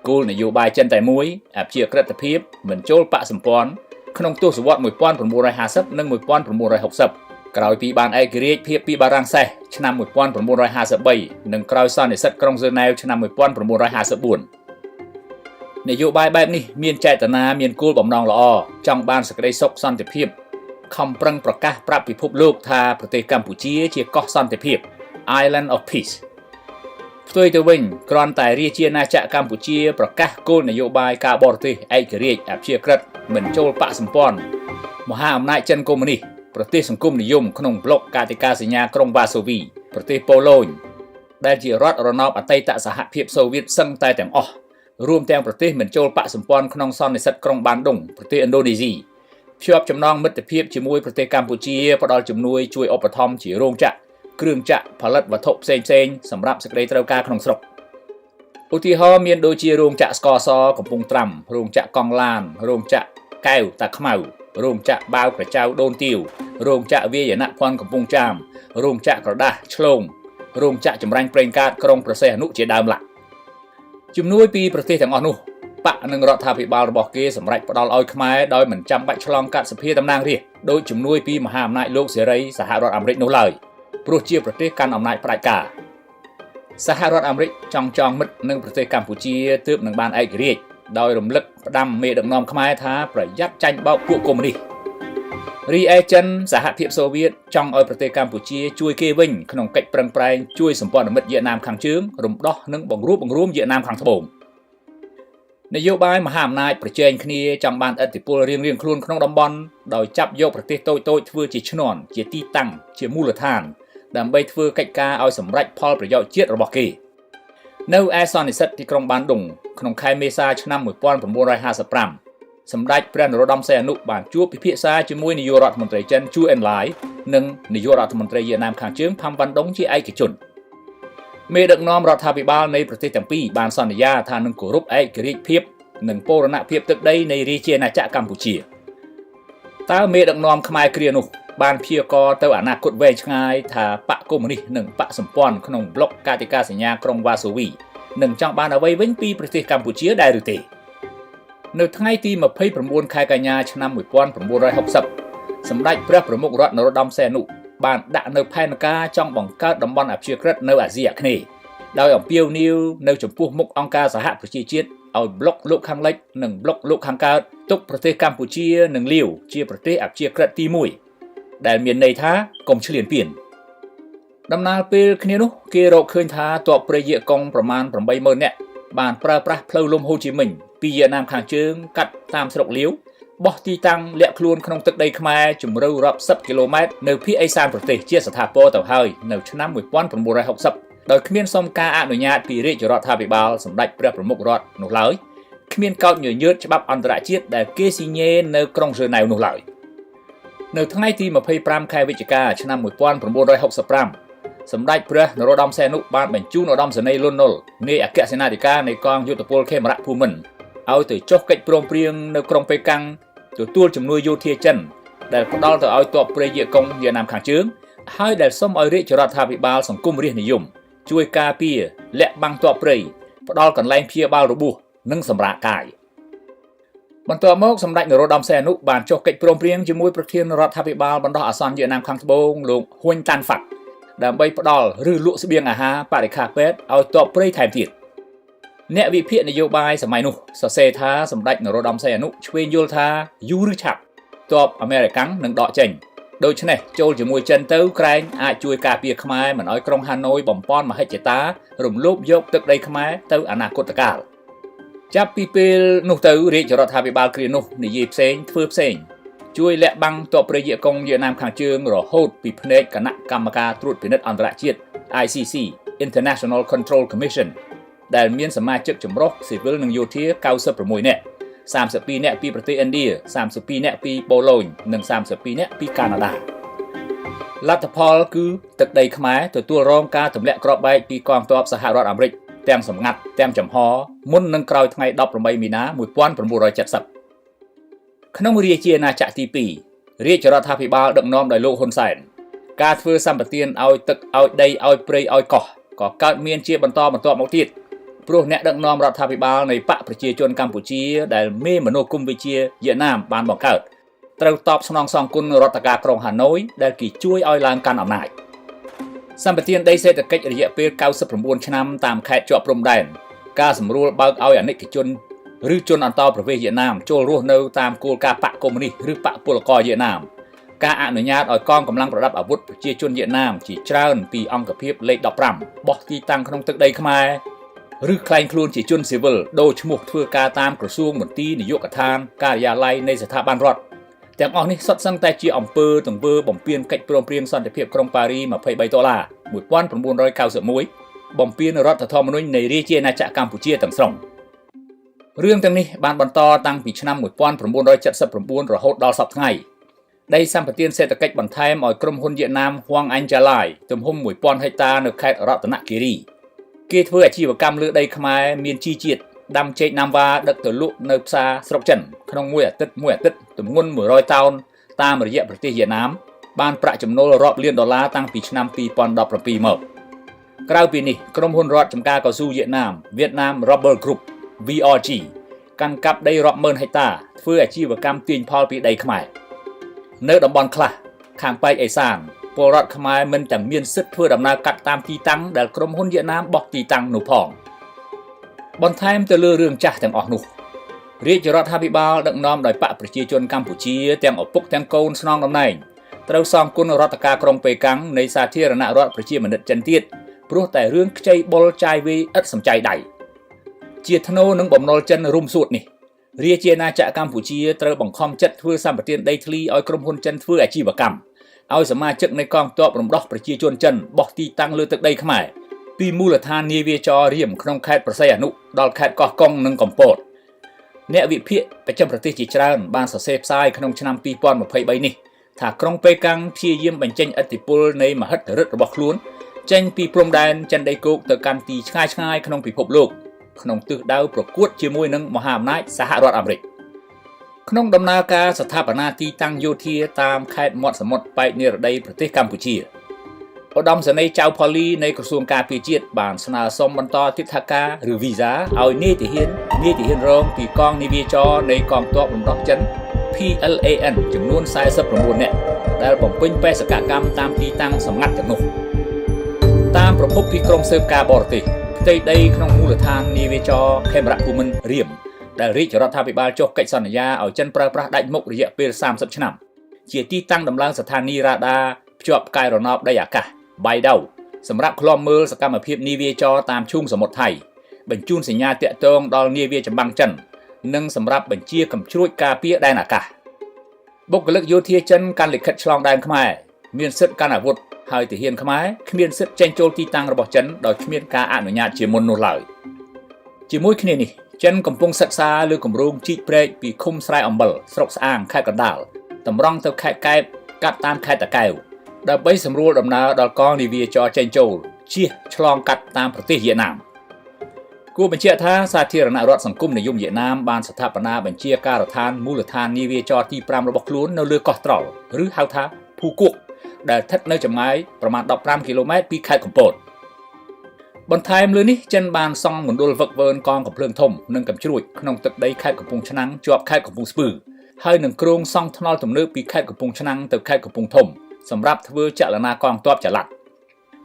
គោលនយោបាយចិនតែមួយអព្យាក្រឹតភាពមិនចូលបកសម្ព័ន្ធក្នុងទសវត្ស1950និង1960ក្រោយពីបានឯករាជ្យភាពពីបារាំងសេសឆ្នាំ1953និងក្រោយសន្និសីទក្រុងហ្សឺណែវឆ្នាំ1954នយោបាយបែបនេះមានចេតនាមានគោលបំណងល្អចង់បានសេចក្តីសុខសន្តិភាពខំប្រឹងប្រកាសប្រាប់ពិភពលោកថាប្រទេសកម្ពុជាជាកោះសន្តិភាព Island of Peace ផ្ទុយទៅវិញគ្រាន់តែរាជាណាចក្រកម្ពុជាប្រកាសគោលនយោបាយការបរទេសឯករាជ្យអព្យាក្រឹតមិនចូលបកសម្ព័ន្ធមហាអំណាចចិនកុម្មុយនីសប្រទេសសង្គមនិយមក្នុងប្លុកកតិកាសញ្ញាក្រុងវ៉ាសូវីប្រទេសប៉ូឡូញដែលជារដ្ឋរណបអតីតសហភាពសូវៀតសឹងតែទាំងអស់រួមទាំងប្រទេសមិនចូលបកសម្ព័ន្ធក្នុងសន្និសីទក្រុងបានដុងប្រទេសឥណ្ឌូនេស៊ីភ្ជាប់ចំណងមិត្តភាពជាមួយប្រទេសកម្ពុជាផ្ដល់ជំនួយជួយឧបត្ថម្ភជារោងចក្រគ្រឿងចក្រផលិតវត្ថុផ្សេងៗសម្រាប់សេចក្តីត្រូវការក្នុងស្រុកឧទាហរណ៍មានដូចជារោងចក្រស្ករសកំពង់ត្រាំរោងចក្រកង់ឡានរោងចក្រកែវតាខ្មៅរោងចក្របាវក្រចៅដូនទាវរោងចក្រវាយនភ័ណ្ឌកំពង់ចាមរោងចក្រក្រដាសឆ្លងរោងចក្រចម្រាញ់ប្រេងកាតក្រុងប្រសេះអនុជាដើមឡាក់ជំនួយពីប្រទេសទាំងអស់នោះបកនិងរដ្ឋាភិបាលរបស់គេសម្រេចផ្ដល់ឲ្យខ្មែរដោយមិនចាំបាច់ឆ្លងកាត់សភាតំណាងរាស្ត្រដោយជំនួយពីមហាអំណាចលោកសេរីសហរដ្ឋអាមេរិកនោះឡើយព្រោះជាប្រទេសកាន់អំណាចផ្ដាច់ការសហរដ្ឋអាមេរិកចង់មិត្តនឹងប្រទេសកម្ពុជាទើបនឹងបានឯករាជ្យដោយរំលឹកផ្ដាំមេដឹកនាំខ្មែរថាប្រយ័ត្នចាញ់បោកពួកកុម្មុយនីសរីឯចិនសហភាពសូវៀតចង់ឲ្យប្រទេសកម្ពុជាជួយគេវិញក្នុងកិច្ចប្រឹងប្រែងជួយសម្ព័ន្ធមិត្តវៀតណាមខាងជើងរំដោះនិងបង្រួបបង្រួមវៀតណាមខាងត្បូងនយោបាយមហាអំណាចប្រជែងគ្នាចង់បានឥទ្ធិពលរៀងៗខ្លួនក្នុងតំបន់ដោយចាប់យកប្រទេសតូចៗធ្វើជាឈ្នន់ជាទីតាំងជាមូលដ្ឋានដើម្បីធ្វើកិច្ចការឲ្យសម្រេចផលប្រយោជន៍ជាតិរបស់គេនៅឯសន្និសីទទីក្រុងបានដុងក្នុងខែមេសាឆ្នាំ1955សម្ដេចព្រះនរោត្តមសីហនុបានជួបពិភាក្សាជាមួយនាយករដ្ឋមន្ត្រីចិនជួអិនឡាយនិងនាយករដ្ឋមន្ត្រីវៀតណាមខាងជើងផាំវ៉ាន់ដុងជាឯកជនមេដឹកនាំរដ្ឋាភិបាលនៃប្រទេសទាំងពីរបានសន្យាថានឹងគោរពឯករាជ្យភាពនិងបូរណភាពទឹកដីនៃរាជាណាចក្រកម្ពុជាតើមេដឹកនាំខ្មែរគ្រានោះបានព្យាករណ៍ទៅអនាគតវែងឆ្ងាយថាបកកុម្មុយនីសនិងបកសម្ព័ន្ធក្នុងប្លុកកតិកាសញ្ញាក្រុងវ៉ាសូវីនឹងចង់បានអ្វីវិញពីប្រទេសកម្ពុជាដែរឬទេនៅថ្ងៃទី29ខែកញ្ញាឆ្នាំ1960សម្ដេចព្រះប្រមុខរដ្ឋនរោត្តមសីហនុបានដាក់នៅផែនការចង់បង្កើតតំបន់អព្យាក្រឹតនៅអាស៊ីអាគ្នេយ៍ដោយអំពាវនាវនៅចំពោះមុខអង្គការសហប្រជាជាតិឲ្យប្លុកលោកខាងលិចនិងប្លុកលោកខាងកើតទុកប្រទេសកម្ពុជានិងលាវជាប្រទេសអព្យាក្រឹតទី1ដែលមានន័យថាកុំឈ្លានពានដំណើរពេលគ្នានោះគេរកឃើញថាទ័ពព្រះយេកុងប្រមាណ 80000 នាក់បានប្រើប្រាស់ផ្លូវលំហូជីមិញពីវៀតណាមខាងជើងកាត់តាមស្រុកលាវបោះទីតាំងលាក់ខ្លួនក្នុងទឹកដីខ្មែរជម្រៅរាប់សិបគីឡូម៉ែត្រនៅភាគឦសានប្រទេសជាស្ថាពរទៅហើយនៅឆ្នាំ1960ដោយគ្មានសុំការអនុញ្ញាតពីរាជរដ្ឋាភិបាលសម្ដេចព្រះប្រមុខរដ្ឋនោះឡើយគ្មានកោតញញើតច្បាប់អន្តរជាតិដែលគេស៊ីញេនៅក្រុងហ្សឺណែវនោះឡើយនៅថ្ងៃទី25ខែវិច្ឆិកាឆ្នាំ1965សម្ដេចព្រះនរោត្តមសីហនុបានបញ្ជូនឧត្តមសេនីយ៍លន់នល់នាយអគ្គសេនាធិការនៃកងយោធពលខេមរៈភូមិន្ទឲ្យទៅចុះកិច្ចព្រមព្រៀងនៅក្រុងប៉េកាំងទទួលជំនួយយោធាចិនដែលផ្ដល់ទៅឲ្យទ័ពព្រះយេកុងវៀតណាមខាងជើងហើយដែលសុំឲ្យរាជរដ្ឋាភិបាលសង្គមរាស្ត្រនិយមជួយការពារលាក់បាំងទ័ពព្រៃផ្ដល់កន្លែងព្យាបាលរបួសនិងសម្រាកកាយបន្ទាប់មកសម្ដេចនរោត្តមសីហនុបានចុះកិច្ចព្រមព្រៀងជាមួយប្រធានរដ្ឋាភិបាលបណ្ដោះអាសន្នវៀតណាមខាងត្បូងលោកហ៊ុញតាន់ហ្វាត់ដើម្បីផ្ដល់ឬលក់ស្បៀងអាហារបរិក្ខារពេទ្យឲ្យទ័ពព្រៃថែមទៀតអ្នកវិភាគនយោបាយសម័យនោះសរសេរថាសម្ដេចនរោត្តមសីហនុឆ្វេងយល់ថាយូរឬឆាប់ទ័ពអាមេរិកាំងនឹងដកចេញដូច្នេះចូលជាមួយចិនទៅក្រែងអាចជួយការពារខ្មែរមិនឲ្យក្រុងហាណូយបំពន់មហិច្ឆតារំលោភយកទឹកដីខ្មែរទៅអនាគតកាលចាប់ពីពេលនោះទៅរាជរដ្ឋាភិបាលគ្រានោះនិយាយផ្សេងធ្វើផ្សេងជួយលាក់បាំងទ័ពព្រះយេកុងវៀតណាមខាងជើងរហូតពីភ្នែកគណៈកម្មការត្រួតពិនិត្យអន្តរជាតិ ICC International Control Commission ដែលមានសមាជិកចម្រុះស៊ីវិលនិងយោធា96នាក់32នាក់ពីប្រទេសឥណ្ឌា32នាក់ពីប៉ូឡូញនិង32នាក់ពីកាណាដា លទ្ធផលគឺទឹកដីខ្មែរទទួលរងការទម្លាក់គ្រាប់បែកពីកងទ័ពសហរដ្ឋអាមេរិកទាំងសម្ងាត់ទាំងចំហមុននឹងក្រោយថ្ងៃ18មីនា1970ក្នុងរាជាណាចក្រទី2រាជរដ្ឋាភិបាលដឹកនាំដោយលោកហ៊ុនសែនការធ្វើសម្បទានឲ្យទឹកឲ្យដីឲ្យព្រៃឲ្យកោះក៏កើតមានជាបន្តបន្ទាប់មកទៀតព្រោះអ្នកដឹកនាំរដ្ឋាភិបាលនៃបកប្រជាជនកម្ពុជាដែលមេមនោគមវិជ្ជាវៀតណាមបានបង្កើតត្រូវតបស្នងសងគុណរដ្ឋការក្រុងហាណូយដែលគេជួយឲ្យឡើងកាន់អំណាចសម្បទានដីសេដ្ឋកិច្ចរយៈពេល99ឆ្នាំតាមខេត្តជាប់ព្រំដែនការសម្រួលបើកឲ្យអនិកជនឬជនអន្តោប្រវេសន៍វៀតណាមចូលរស់នៅតាមគោលការណ៍បកកុម្មុយនីសឬបកពលករវៀតណាមការអនុញ្ញាតឲ្យកងកម្លាំងប្រដាប់អាវុធប្រជាជនវៀតណាមជាច្រើនពីអង្គភាពលេខ15បោះទីតាំងក្នុងទឹកដីខ្មែរឬក្លែងខ្លួនជាជនស៊ីវិលដូរឈ្មោះធ្វើការតាមក្រសួងមន្ទីរនាយកដ្ឋានការិយាល័យនៃស្ថាប័នរដ្ឋទាំងអស់នេះសុទ្ធសឹងតែជាអំពើទង្វើបំពានកិច្ចព្រមព្រៀងសន្តិភាពក្រុងប៉ារី$23 1991បំពានរដ្ឋធម្មនុញ្ញនៃរាជាណាចក្រកម្ពុជាទាំងស្រុងរឿងទាំងនេះបានបន្តតាំងពីឆ្នាំ1979រហូតដល់សព្វថ្ងៃដីសម្បទានសេដ្ឋកិច្ចបន្ថែមឲ្យក្រុមហ៊ុនវៀតណាមហួងអញចាឡាយទំហំ1000ហិកតានៅខេត្តរតនគិរីគេធ្វើអាជីវកម្មលើដីខ្មែរមានជីជាតិដាំចេកណាំវ៉ាដឹកទៅលក់នៅផ្សារស្រុកចិនក្នុងមួយអាទិត្យទម្ងន់100តោនតាមរយៈប្រទេសវៀតណាមបានប្រាក់ចំណូលរាប់លានដុល្លារតាំងពីឆ្នាំ2017មកក្រៅពីនេះក្រុមហ៊ុនរដ្ឋចំការកៅស៊ូវៀតណាម Vietnam Rubber Group VRG កាន់កាប់ដីរាប់ម៉ឺនហិកតាធ្វើអាជីវកម្មទាញផលពីដីខ្មែរនៅតំបន់ខ្លះខាងប៉ែកឦសានពលរដ្ឋខ្មែរមិនតែមានសិទ្ធិធ្វើដំណើរកាត់តាមទីតាំងដែលក្រុមហ៊ុនវៀតណាមបោះទីតាំងនោះផងបន្ថែមទៅលើរឿងចាស់ទាំងអស់នោះរាជរដ្ឋាភិបាលដឹកនាំដោយបកប្រជាជនកម្ពុជាទាំងឪពុកទាំងកូនស្នងតំណែងត្រូវសងគុណរដ្ឋការក្រុងប៉េកាំងនៃសាធារណរដ្ឋប្រជាមានិតចិនទៀតព្រោះតែរឿងខ្ចីបុលចាយវាយឥតសំចៃដៃជាធ្នូនឹងបំណុលចិនរុំសួតនេះរាជាណាចក្រកម្ពុជាត្រូវបង្ខំចិត្តធ្វើសម្បទានដីធ្លីឲ្យក្រុមហ៊ុនចិនធ្វើអាជីវកម្មឲ្យសមាជិកនៃកងទ័ពរំដោះប្រជាជនចិនបោះទីតាំងលើទឹកដីខ្មែរពីមូលដ្ឋាននាវាចររៀមក្នុងខេត្តប្រស័យអនុដល់ខេត្តកោះកុងនិងកំពតអ្នកវិភាគបច្ចឹមប្រទេសជាច្រើនបានសរសេរផ្សាយក្នុងឆ្នាំ2023នេះថាក្រុងប៉េកាំងព្យាយាមបញ្ចេញឥទ្ធិពលនៃមហិទ្ធិឫទ្ធិរបស់ខ្លួនចេញពីព្រំដែនចិនដីគោកទៅកាន់ទីឆ្ងាយៗក្នុងពិភពលោកក្នុងទិសដៅប្រកួតជាមួយនឹងមហាអំណាចសហរដ្ឋអាមេរិកក្នុងដំណើរការស្ថាបនាទីតាំងយោធាតាមខេត្តមាត់សមុទ្រប៉ែកនិរតីប្រទេសកម្ពុជាឧត្តមសេនីយ៍ចៅផូលីនៃក្រសួងការពារជាតិបានស្នើសុំបន្តទិដ្ឋាការឬវីសាឲ្យនាយទាហានរងពីកងនាវាចរនៃកងទ័ពរំដោះចិន PLAN ចំនួន49នាក់ដែលបំពេញបេសកកម្មតាមទីតាំងសម្ងាត់ទាំងនោះតាមប្រភពពីក្រមស៊ើបការបរទេសផ្ទៃដីក្នុងមូលដ្ឋាននាវាចរខេមរភូមិន្ទរៀមដែលរាជរដ្ឋាភិបាលចុះកិច្ចសន្យាឲ្យចិនប្រើប្រាស់ដាច់មុខរយៈពេល30ឆ្នាំជាទីតាំងដំឡើងស្ថានីយ៍រ៉ាដាភ្ជាប់ផ្កាយរណបដីអាកាសបៃដៅសម្រាប់ឃ្លាំមើលសកម្មភាពនាវាចរតាមឈូងសមុទ្រថៃបញ្ជូនសញ្ញាតាក់ទងដល់នាវាចម្បាំងចិននិងសម្រាប់បញ្ជាកំជ្រួចការពារដែនអាកាសបុគ្គលិកយោធាចិនកាន់លិខិតឆ្លងដែនខ្មែរមានសិទ្ធិកាន់អាវុធហើយទាហានខ្មែរគ្មានសិទ្ធិចេញចូលទីតាំងរបស់ចិនដោយគ្មានការអនុញ្ញាតជាមុននោះឡើយជាមួយគ្នានេះចិនកំពុងសិក្សាលើគម្រោងជីកព្រែកពីឃុំស្រែអំបិលស្រុកស្អាងខេត្តកណ្ដាលតម្រង់ទៅខេត្តកែបកាត់តាមខេត្តតាកែវដើម្បីសម្រួលដំណើរដល់កងនាវាចរចេញចូលជៀសឆ្លងកាត់តាមប្រទេសវៀតណាមគួរបញ្ជាក់ថាសាធារណរដ្ឋសង្គមនិយមវៀតណាមបានស្ថាបនាបញ្ជាការដ្ឋានមូលដ្ឋាននាវាចរទី5របស់ខ្លួននៅលើកោះត្រល់ឬហៅថាភូគួកដែលស្ថិតនៅចម្ងាយប្រមាណ15គីឡូម៉ែត្រពីខេត្តកំពតបន្ថែមលើនេះចិនបានសង់មណ្ឌលហ្វឹកហ្វឺនកងកាំភ្លើងធំនិងកាំជ្រួចក្នុងទឹកដីខេត្តកំពង់ឆ្នាំងជាប់ខេត្តកំពង់ស្ពឺហើយនឹងគ្រោងសង់ថ្នល់ទំនើបពីខេត្តកំពង់ឆ្នាំងទៅខេត្តកំពង់ធំសម្រាប់ធ្វើចលនាកងទ័ពចល័ត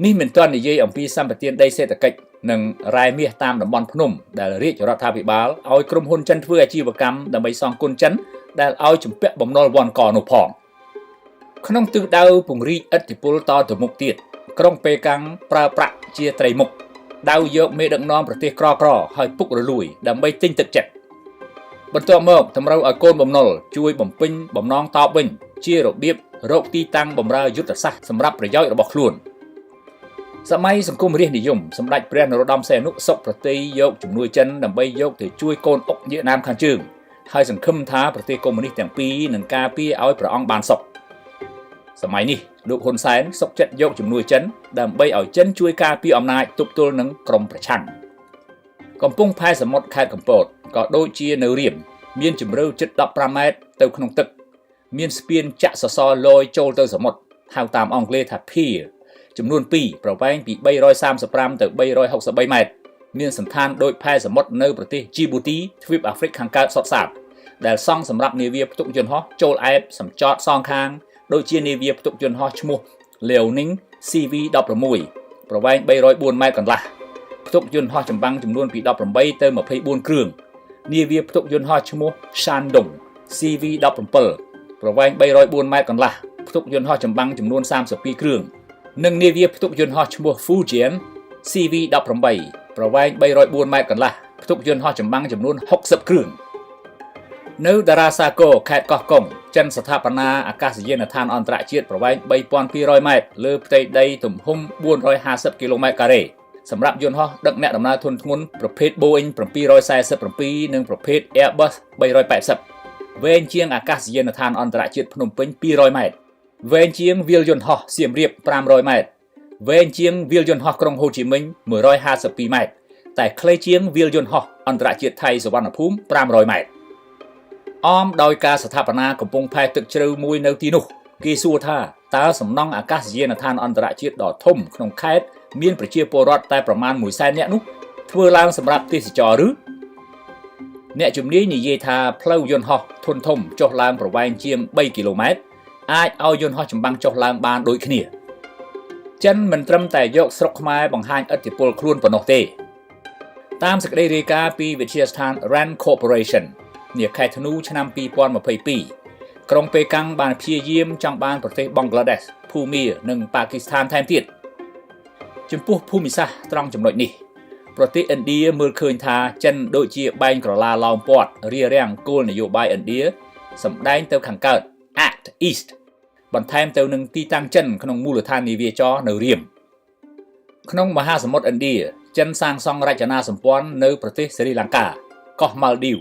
នេះមិនទាន់និយាយអំពីសម្បទានដីសេដ្ឋកិច្ចនិងរ៉ែមាសតាមតំបន់ភ្នំដែលរាជរដ្ឋាភិបាលឲ្យក្រុមហ៊ុនចិនធ្វើអាជីវកម្មដើម្បីសងគុណចិនដែលឲ្យជំពាក់បំណុលវ៉ាន់កនោះផងក្នុងទិសដៅពង្រីកឥទ្ធិពលតទៅមុខទៀតក្រុងប៉េកាំងប្រើប្រាក់ជាត្រីមុខដៅយកមេដឹកនាំប្រទេសក្រហើយពុករលួយដើម្បីទិញទឹកចិត្តបន្ទាប់មកតម្រូវឲ្យកូនបំណុលជួយបំពេញបំណងតបវិញជារបៀបរកទីតាំងបម្រើយុទ្ធសាស្ត្រសម្រាប់ប្រយោជន៍របស់ខ្លួនសម័យសង្គមរាស្ត្រនិយមសម្ដេចព្រះនរោត្តមសីហនុសុខប្រតិយកជំនួយចិនដើម្បីយកទៅជួយកូនអុកវៀតណាមខាងជើងហើយសង្ឃឹមថាប្រទេសកុម្មុយនីសទាំងពីរនឹងការពារឲ្យព្រះអង្គបានសុខសម័យនេះ លោកហ៊ុនសែនសុកចិត្តយកជំនួយចិនដើម្បីឲ្យចិនជួយការពារអំណាចទប់ទល់នឹងក្រុមប្រឆាំងកំពង់ផែសមុទ្រខេត្តកំពតក៏ដូចជានៅរៀមមានជម្រៅជិត15ម៉ែត្រទៅក្នុងទឹកមានស្ពានចាក់សសរលយចូលទៅសមុទ្រហៅតាមអង់គ្លេសថា pier ចំនួន2ប្រវែងពី335ទៅ363ម៉ែត្រមានសណ្ឋានដូចផែសមុទ្រនៅប្រទេសជីប៊ូទីទ្វីបអាហ្វ្រិកខាងកើតសុទ្ធសាធដែលសង់សម្រាប់នាវាផ្ទុកយន្តហោះចូលអែបសម្ចតសងខាងដូចជានាវាផ្ទុកយន្តហោះឈ្មោះ Liaoning CV16 ប្រវែង304ម៉ែត្រកន្លះផ្ទុកយន្តហោះចម្បាំងចំនួនពី18ទៅ24គ្រឿងនាវាផ្ទុកយន្តហោះឈ្មោះ Shandong CV17 ប្រវែង304ម៉ែត្រកន្លះផ្ទុកយន្តហោះចម្បាំងចំនួន32គ្រឿងនិងនាវាផ្ទុកយន្តហោះឈ្មោះ Fujian CV18 ប្រវែង304ម៉ែត្រកន្លះផ្ទុកយន្តហោះចម្បាំងចំនួន60គ្រឿងនៅតារាសាគរខេត្តកោះកុងចិនស្ថាបនាអាកាសយានដ្ឋានអន្តរជាតិប្រវែង3200ម៉ែត្រលើផ្ទៃដីទំហំ450គីឡូម៉ែត្រការ៉េសម្រាប់យន្តហោះដឹកអ្នកដំណើរធុនធ្ងន់ប្រភេទ Boeing 747 និងប្រភេទ Airbus 380វែងជាងអាកាសយានដ្ឋានអន្តរជាតិភ្នំពេញ200ម៉ែត្រវែងជាងវាលយន្តហោះសៀមរាប500ម៉ែត្រវែងជាងវាលយន្តហោះក្រុងហូជីមិញ152ម៉ែត្រតែខ្លីជាងវាលយន្តហោះអន្តរជាតិថៃសុវណ្ណភូមិ500ម៉ែត្រអមដោយការស្ថាបនាកំពង់ផែទឹកជ្រៅមួយនៅទីនោះគេសួរថាតើសំណង់អាកាសយានដ្ឋានអន្តរជាតិដ៏ធំក្នុងខេត្តមានប្រជាពលរដ្ឋតែប្រមាណ100,000នាក់នោះធ្វើឡើងសម្រាប់ទេសចរឬអ្នកជំនាញនិយាយថាផ្លូវយន្តហោះធុនធំចុះឡើងប្រវែងជាង3គីឡូម៉ែត្រអាចឲ្យយន្តហោះចម្បាំងចុះឡើងបានដូចគ្នាចិនមិនត្រឹមតែយកស្រុកខ្មែរបង្ហាញឥទ្ធិពលខ្លួនប៉ុណ្ណោះទេតាមសេចក្តីរាយការណ៍ពីវិទ្យាស្ថាន RAND Corporation នាខែធ្នូឆ្នាំ2022ក្រុងប៉េកាំងបានព្យាយាមចង់បានប្រទេសបង់ក្លាដេសភូមានិងប៉ាគីស្ថានថែមទៀតចំពោះភូមិសាស្ត្រត្រង់ចំណុចនេះប្រទេសឥណ្ឌាមើលឃើញថាចិនដូចជាបែងក្រឡាឡោមព័ទ្ធរារាំងគោលនយោបាយឥណ្ឌាសម្ដែងទៅខាងកើត Act East បន្ថែមទៅនឹងទីតាំងចិនក្នុងមូលដ្ឋាននាវាចរនៅរៀមក្នុងមហាសមុទ្រឥណ្ឌាចិនសាងសង់រចនាសម្ព័ន្ធនៅប្រទេសស្រីលង្កាកោះម៉ាល់ឌីវ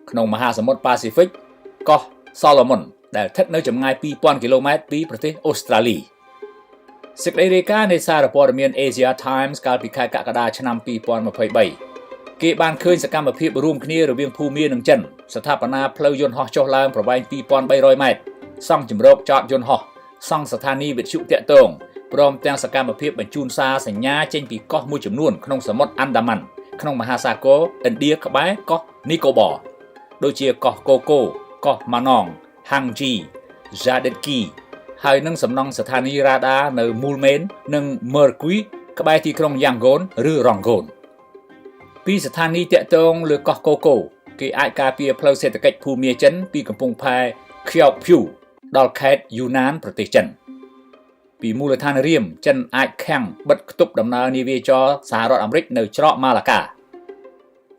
ក្នុងមហាសមុទ្រប៉ាស៊ីហ្វិកកោះ Solomon ដែលស្ថិតនៅចម្ងាយ 2000 គីឡូម៉ែត្រពីប្រទេសអូស្ត្រាលីសេចក្តីរាយការណ៍នៃសារព័ត៌មាន Asia Times កាលពីខែកក្កដាឆ្នាំ2023គេបានឃើញសកម្មភាពរួមគ្នារវាងភូមានិងចិនស្ថាបនាផ្លូវយន្តហោះចុះឡើងប្រវែង 2300 ម៉ែត្រសង់ជម្រកចតយន្តហោះសង់ស្ថានីយ៍វិទ្យុតាក់ទងព្រមទាំងសកម្មភាពបញ្ជូនសារសញ្ញាចេញពីកោះមួយចំនួនក្នុងសមុទ្រអាន់ដាម៉ាន់ក្នុងមហាសាគរឥណ្ឌាក្បែរកោះនីកូបដូចជាកោះកូកូកោះម៉ាណងហាំងជីហ្សាដិតគីហើយនឹងសំណង់ស្ថានីយ៍រ៉ាដានៅមូលមេននិងមើរគួយក្បែរទីក្រុងយ៉ាងហ្គូនឬរ៉ង់ហ្គូនពីស្ថានីយ៍តាក់ទងលើកោះកូកូគេអាចការពារផ្លូវសេដ្ឋកិច្ចភូមាចិនពីកំពង់ផែខ្យោភျូដល់ខេត្តយូណានប្រទេសចិនពីមូលដ្ឋានរៀមចិនអាចខាំងបិទគប់ដំណើរនាវាចរសហរដ្ឋអាមេរិកនៅច្រកម៉ាឡាកា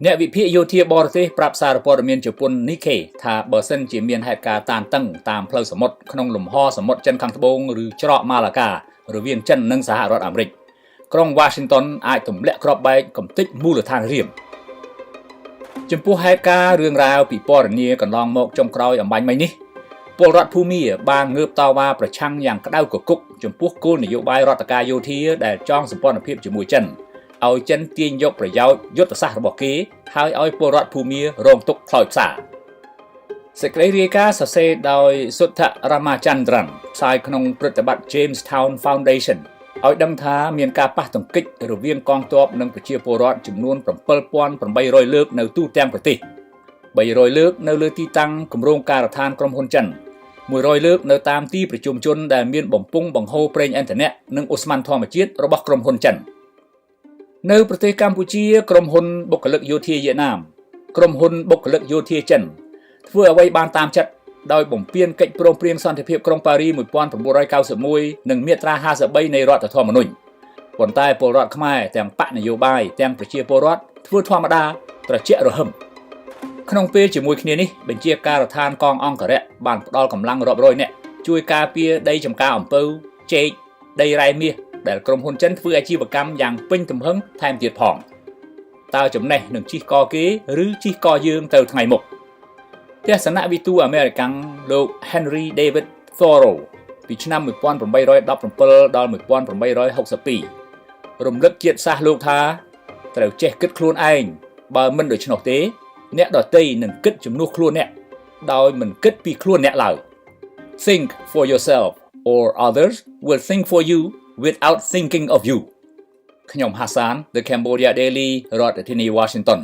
អ្នកវិភាគយោធាបរទេសប្រាប់សារព័ត៌មានជប៉ុន Nikkei ថាបើសិនជាមានហេតុការណ៍តានតឹងតាមផ្លូវសមុទ្រក្នុងលំហសមុទ្រចិនខាងត្បូងឬច្រកម៉ាឡាការវាងចិននិងសហរដ្ឋអាមេរិកក្រុង Washington អាចទម្លាក់គ្រាប់បែកកំទេចមូលដ្ឋានរៀមចំពោះហេតុការណ៍រឿងរ៉ាវពិពណ៌នាកន្លងមកចុងក្រោយអំបញ្ញមិញនេះពលរដ្ឋភូមាបានងើបតវ៉ាប្រឆាំងយ៉ាងក្តៅគគុកចំពោះគោលនយោបាយរដ្ឋការយោធាដែលចងសម្ព័ន្ធភាពជាមួយចិនឲ្យចិនទាញយកប្រយោជន៍យុទ្ធសាស្ត្ររបស់គេហើយឲ្យពលរដ្ឋភូមារងទុក្ខខ្លោចផ្សាសេចក្តីរាយការណ៍សរសេរដោយសុទ្ធរមាចន្ទ្រនផ្សាយក្នុងព្រឹត្តិបတ် Jamestown Foundation ឲ្យដឹងថាមានការប៉ះទង្គិចរវាងកងទ័ពនិងប្រជាពលរដ្ឋចំនួន 7,800 លើកនៅទូទាំងប្រទេស300 លើកនៅលើទីតាំងគម្រោងការដ្ឋានក្រុមហ៊ុនចិន100 លើកនៅតាមទីប្រជុំជនដែលមានបំពង់បង្ហូរប្រេងឥន្ធនៈនិងអូស្មန်ធម្មជាតិរបស់ក្រុមហ៊ុនចិននៅប្រទេសកម្ពុជាក្រុមហ៊ុនបុគ្គលិកយោធាវៀតណាមក្រុមហ៊ុនបុគ្គលិកយោធាចិនធ្វើអ្វីបានតាមចិត្តដោយបំពានកិច្ចព្រមព្រៀងសន្តិភាពក្រុងប៉ារី1991និងមាត្រា53នៃរដ្ឋធម្មនុញ្ញប៉ុន្តែពលរដ្ឋខ្មែរទាំងបកនយោបាយទាំងប្រជាពលរដ្ឋធ្វើធម្មតាត្រជាក់រហឹមក្នុងពេលជាមួយគ្នានេះបញ្ជាការដ្ឋានកងអង្គរៈបានផ្ដល់កម្លាំងរាប់រយនាក់ជួយការពារដីចម្ការអំពៅចេកដីរ៉ែមាសដែលក្រុមហ៊ុនចិនធ្វើអាជីវកម្មយ៉ាងពេញទំហឹងថែមទៀតផងតើចំណេះនឹងជិះកគេឬជិះកយើងទៅថ្ងៃមុខទស្សនវិទូអាមេរិកាំងលោក Henry David Thoreau ពី ពីឆ្នាំ1817ដល់1862រំលឹកជាតិសាសន៍លោកថាត្រូវចេះគិតខ្លួនឯងបើមិនដូច្នោះទេអ្នកដទៃនឹងគិតជំនួសខ្លួនអ្នកដោយមិនគិតពីខ្លួនអ្នកឡើយ Think for yourself or others will think for you without thinking of you ខ្ញុំហាសាន The Cambodia Daily រដ្ឋធានី Washington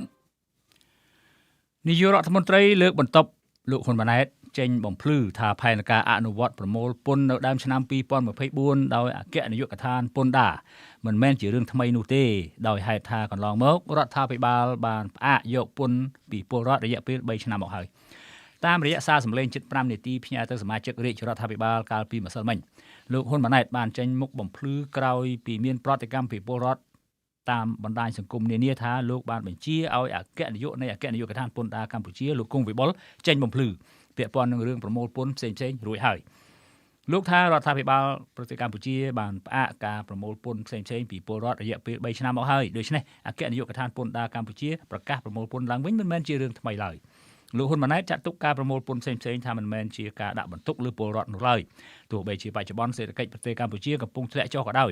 នាយករដ្ឋមន្ត្រីលើកបន្ទប់លោកហ៊ុនម៉ាណែតចេញបំភ្លឺថាផែនការអនុវត្តប្រមូលពន្ធនៅដើមឆ្នាំ2024ដោយអគ្គនាយកដ្ឋានពន្ធដារមិនមែនជារឿងថ្មីនោះទេដោយហេតុថាកន្លងមករដ្ឋាភិបាលបានផ្អាកយកពន្ធពីពលរដ្ឋរយៈពេល3ឆ្នាំមកហើយតាមរយៈសារសម្លេងជិត5នាទីផ្ញើទៅសមាជិករាជរដ្ឋាភិបាលកាលពីម្សិលមិញលោកហ៊ុនម៉ាណែតបានចេញមុខបំភ្លឺក្រោយពីមានប្រតិកម្មពីពលរដ្ឋតាមបណ្ដាញសង្គមនានាថាលោកបានបញ្ជាឲ្យអគ្គនាយកនៃអគ្គនាយកដ្ឋានពន្ធដារកម្ពុជាលោកគង់វិបុលចេញបំភ្លឺពាក់ព័ន្ធនឹងរឿងប្រមូលពន្ធផ្សេងៗរួចហើយលោកថារដ្ឋាភិបាលប្រទេសកម្ពុជាបានផ្អាកការប្រមូលពន្ធផ្សេងៗពីពលរដ្ឋរយៈពេល3ឆ្នាំមកហើយដូច្នេះអគ្គនាយកដ្ឋានពន្ធដារកម្ពុជាប្រកាសប្រមូលពន្ធឡើងវិញមិនមែនជារឿងថ្មីឡើយលោកហ៊ុនម៉ាណែតចាត់ទុកការប្រមូលពន្ធផ្សេងៗថាមិនមែនជាការដាក់បន្ទុកលើពលរដ្ឋនោះឡើយទោះបីជាបច្ចុប្បន្នសេដ្ឋកិច្ចប្រទេសកម្ពុជាកំពុងធ្លាក់ចុះក៏ដោយ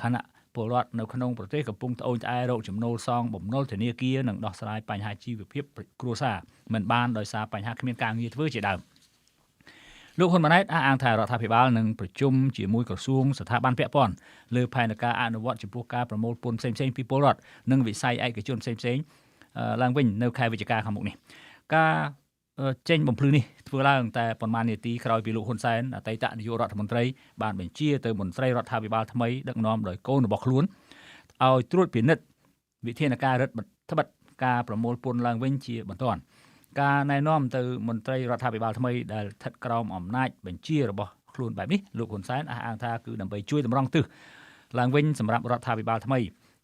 ខណៈពលរដ្ឋនៅក្នុងប្រទេសកំពុងត្អូញត្អែររកចំណូលសងបំណុលធនាគារនិងដោះស្រាយបញ្ហាជីវភាពគ្រួសារមិនបានដោយសារបញ្ហាគ្មានការងារធ្វើជាដើមលោកហ៊ុនម៉ាណែតអះអាងថារដ្ឋាភិបាលនឹងប្រជុំជាមួយក្រសួងស្ថាប័នពាក់ព័ន្ធលើផែនការអនុវត្តចំពោះការប្រមូលពន្ធផ្សេងៗពីពលរដ្ឋនិងវិស័យឯកជនផ្សេងៗឡើងវិញនៅខែវិច្ឆិកាខាងមុខនេះការចេញបំភ្លឺនេះធ្វើឡើងតែប៉ុន្មាននាទីក្រោយពីលោកហ៊ុនសែនអតីតនាយករដ្ឋមន្ត្រីបានបញ្ជាទៅមន្ត្រីរដ្ឋាភិបាលថ្មីដឹកនាំដោយកូនរបស់ខ្លួនឲ្យត្រួតពិនិត្យវិធានការរដ្ឋបិទការប្រមូលពន្ធឡើងវិញជាបន្ទាន់ការណែនាំទៅមន្ត្រីរដ្ឋាភិបាលថ្មីដែលស្ថិតក្រោមអំណាចបញ្ជារបស់ខ្លួនបែបនេះលោកហ៊ុនសែនអះអាងថាគឺដើម្បីជួយតម្រង់ទិសឡើងវិញសម្រាប់រដ្ឋាភិបាលថ្មី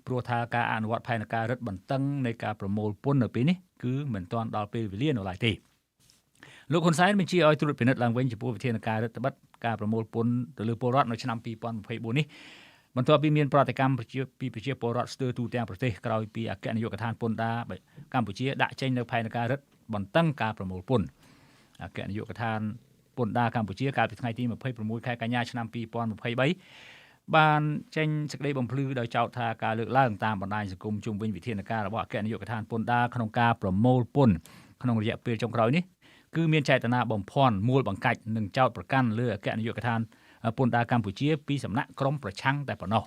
ព្រោះថាការអនុវត្តផែនការរដ្ឋបន្តឹងនៃការប្រមូលពន្ធនៅពេលនេះគឺមិនទាន់ដល់ពេលវេលានៅឡើយទេលោកហ៊ុនសែនបញ្ជាឲ្យត្រួតពិនិត្យឡើងវិញចំពោះវិធានការរដ្ឋបិទការប្រមូលពន្ធទៅលើពលរដ្ឋនៅឆ្នាំ2024នេះបន្ទាប់ពីមានប្រតិកម្មពីប្រជាពលរដ្ឋស្ទើរទូទាំងប្រទេសក្រោយពីអគ្គនាយកដ្ឋានពន្ធដារកម្ពុជាដាក់ចេញនៅផែនការរដ្ឋបន្តឹងការប្រមូលពន្ធអគ្គនាយកដ្ឋានពន្ធដារកម្ពុជាកាលពីថ្ងៃទី26ខែកញ្ញាឆ្នាំ2023បានចេញសេចក្តីបំភ្លឺដោយចោទថាការលើកឡើងតាមបណ្ដាញសង្គមជុំវិញវិធានការរបស់អគ្គនាយកដ្ឋានពន្ធដារក្នុងការប្រមូលពន្ធក្នុងរយៈពេលចុងក្រោយនេះគឺមានចេតនាបំភាន់មូលបង្កាច់និងចោទប្រកាន់លើអគ្គនាយកដ្ឋានពន្ធដារកម្ពុជាពីសំណាក់ក្រមប្រឆាំងតែប៉ុណ្ណោះ